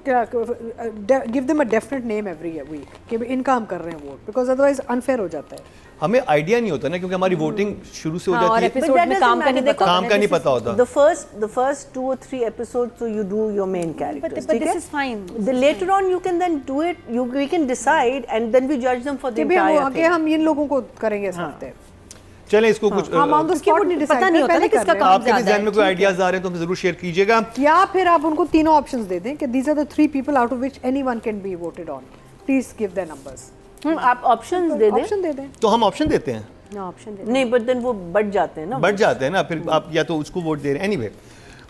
give them a definite name every week कि इनका हम कर रहे हैं वोट, because otherwise unfair हो जाता है. हमें आइडिया नहीं होता ना, क्योंकि हमारी वोटिंग शुरू से हो और जाती है. एपिसोड में काम का नहीं पता. काम का नहीं पता होता. The first 2 or 3 episodes, so you do your main characters. But this is fine. Later on, you can then do it. We can decide, and then we judge them for the कि भी entire आगे thing. हम इन लोगों को करेंगे इस हफ्ते. चलें इसको कुछ हम ऑन द स्पॉट नहीं पता डिसाइड नहीं होता ना किसका काम आपके भी ज्यादा जहन है, में कोई आइडियाज आ रहे हैं तो हमें जरूर शेयर कीजिएगा। या फिर आप उनको तीनों ऑप्शंस दे दें कि these are the 3 people out of which anyone can be voted on, please give their numbers. आप ऑप्शंस दे दें। ऑप्शन दे दें। तो हम ऑप्शन देते हैं, ऑप्शन दे नहीं बट देन वो बढ़ जाते हैं ना। बढ़ जाते हैं ना, फिर आप या तो उसको वोट दे रहे हैं एनीवे।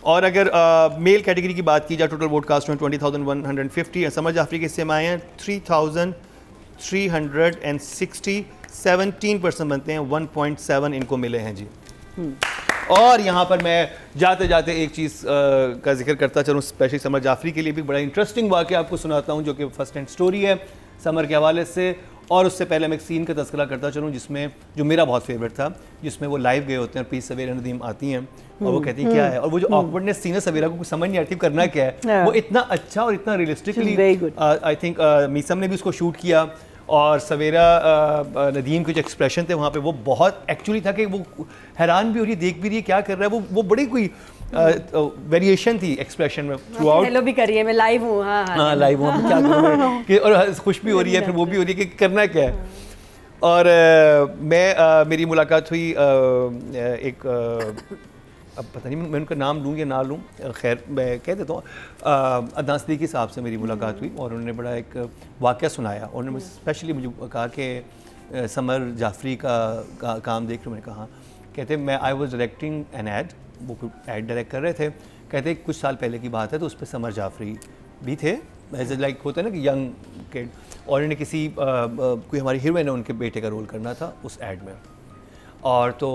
और अगर मेल कैटेगरी की बात की जाए, टोटल वोट कास्ट में 20,150, समर जाफरी के हिस्से में आए हैं 3,360, 17% बनते हैं, 1.7 इनको मिले हैं जी। और यहाँ पर मैं जाते जाते एक चीज़ का जिक्र करता चलूँ, स्पेशली समर जाफरी के लिए भी बड़ा इंटरेस्टिंग वाक़या आपको सुनाता हूँ, जो कि फर्स्ट हैंड स्टोरी है समर के हवाले से। और उससे पहले मैं एक सीन का तस्करा करता चलूँ जिसमें, जो मेरा बहुत फेवरेट था, जिसमें वो लाइव गए होते हैं और पी सवेरा नदीम आती हैं और वो कहती है क्या है, और वो जो ऑकवर्डनेस सीन है सवेरा को कुछ समझ नहीं आती करना क्या है, वो इतना अच्छा और इतना रियलिस्टिकली आई थिंक मीसम ने भी उसको शूट किया। और सवेरा नदीम के जो एक्सप्रेशन थे वहाँ पे वो बहुत एक्चुअली था कि वो हैरान भी हो रही है, देख भी रही है क्या कर रहा है, वो बड़ी कोई वेरिएशन थी एक्सप्रेशन में थ्रू आउट। हेलो भी करिए, मैं लाइव हूँ। हाँ लाइव हूँ, क्या करूँ कि, और खुश भी हो रही है, फिर वो भी हो रही है कि करना क्या है। और मेरी मुलाकात हुई एक अब पता नहीं मैं उनका नाम लूँ या ना लूँ, खैर मैं कह देता हूँ, अदनान सिद्दीकी साहब से मेरी मुलाकात हुई और उन्होंने बड़ा एक वाक़या सुनाया। और उन्होंने स्पेशली मुझे कहा कि समर जाफरी का काम देख रहे, मैंने कहा कहते मैं I was directing an ad, वो एड डायरेक्ट कर रहे थे, कहते कुछ साल पहले की बात है, तो उस पर समर जाफरी भी थे, एज लाइक होता है ना कि यंग किड, और इन्हें किसी कोई हमारी हीरोइन है उनके बेटे का रोल करना था उस एड में। और तो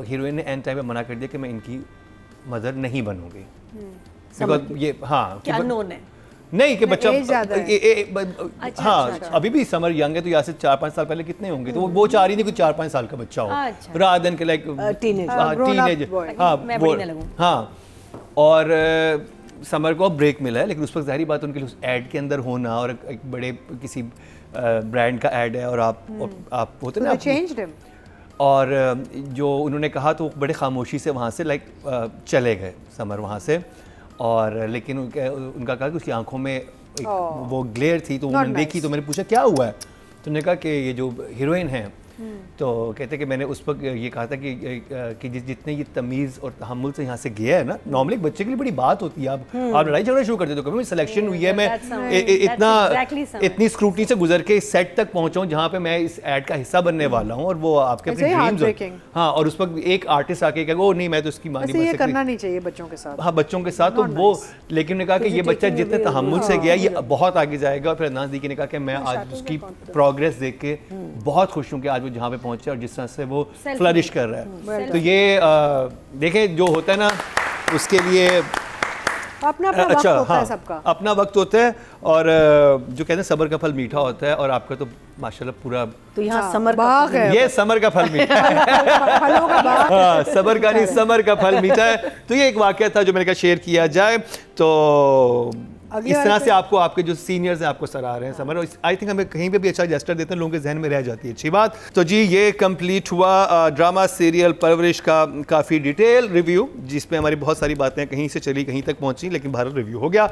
हीरोइन ने एंड टाइम में मना कर दिया कि मैं इनकी मदर नहीं बनूंगी, बिकॉज ये हाँ क्या नोन है नहीं कि बच्चा एज ज्यादा है। हाँ अभी भी समर यंग है, तो यहाँ से 4-5 साल पहले कितने होंगे, तो वो चाह रही थी कोई 4-5 साल का बच्चा हो, रात दिन के लाइक टीनेज, हाँ मैं बड़ी ना लगूं। हाँ। और समर को ब्रेक मिला है, लेकिन उस वक्त ज़ाहिर बात उनके लिए उस एड के अंदर होना, और एक बड़े किसी ब्रांड का एड है और आप होते ना चेंज्ड हिम। और जो उन्होंने कहा तो बड़े खामोशी से वहाँ से लाइक चले गए समर वहाँ से। और लेकिन उनका कहा कि उसकी आंखों में एक वो ग्लेयर थी, तो उन्होंने देखी, तो मैंने पूछा क्या हुआ है, तो उन्होंने कहा कि ये जो हीरोइन है, तो कहते कि मैंने उस वक्त ये कहा था कि जितने ये तमीज़ और तहम्मुल से यहाँ से गया है ना, नॉर्मली एक बच्चे के लिए बड़ी बात होती है, आप लड़ाई झगड़ा शुरू करते हो, तो कभी सिलेक्शन हुई है, मैं इतनी स्क्रूटनी से गुजर के इस सेट तक पहुँचा हूँ जहाँ पे मैं इस एड का हिस्सा बनने वाला हूँ, और वो आपके अपने ड्रीम्स, हाँ, और उस वक्त एक आर्टिस्ट आके कहा ओ नहीं मैं तो उसकी मां नहीं बन सकती, करना नहीं चाहिए बच्चों के साथ, हाँ बच्चों के साथ, तो वो लेकिन ने कहा कि ये बच्चा जितने तहम्मुल से गया ये बहुत आगे जाएगा। और फिर अदनान सिद्दीकी ने कहा कि मैं आज उसकी प्रोग्रेस देख के बहुत खुश हूँ कि आज वो जहाँ पे पहुँचे और जिस तरह से वो फ्लरिश कर रहा है। तो ये देखें जो होता है ना उसके लिए अपना वक्त होता है सबका, अपना वक्त होता है, और जो कहते हैं सब्र का फल मीठा होता है, और आपका तो माशाल्लाह पूरा तो यहाँ समर बाग है, ये समर का फल मीठा है, फलों का बाग, हाँ सबर का नहीं समर का फल मीठा है। तो ये एक वाक़या था जो मैंने कहा शेयर किया जाए। तो इस तरह से आपको आपके जो सीनियर्स हैं आपको सराह रहे हैं समर, आई थिंक हमें कहीं पे भी अच्छा जेस्टर देते हैं, लोगों के जहन में रह जाती है, अच्छी बात। तो जी ये कंप्लीट हुआ ड्रामा सीरियल परवरिश का काफ़ी डिटेल रिव्यू, जिसमें हमारी बहुत सारी बातें कहीं से चली कहीं तक पहुंची, लेकिन भारत रिव्यू हो गया।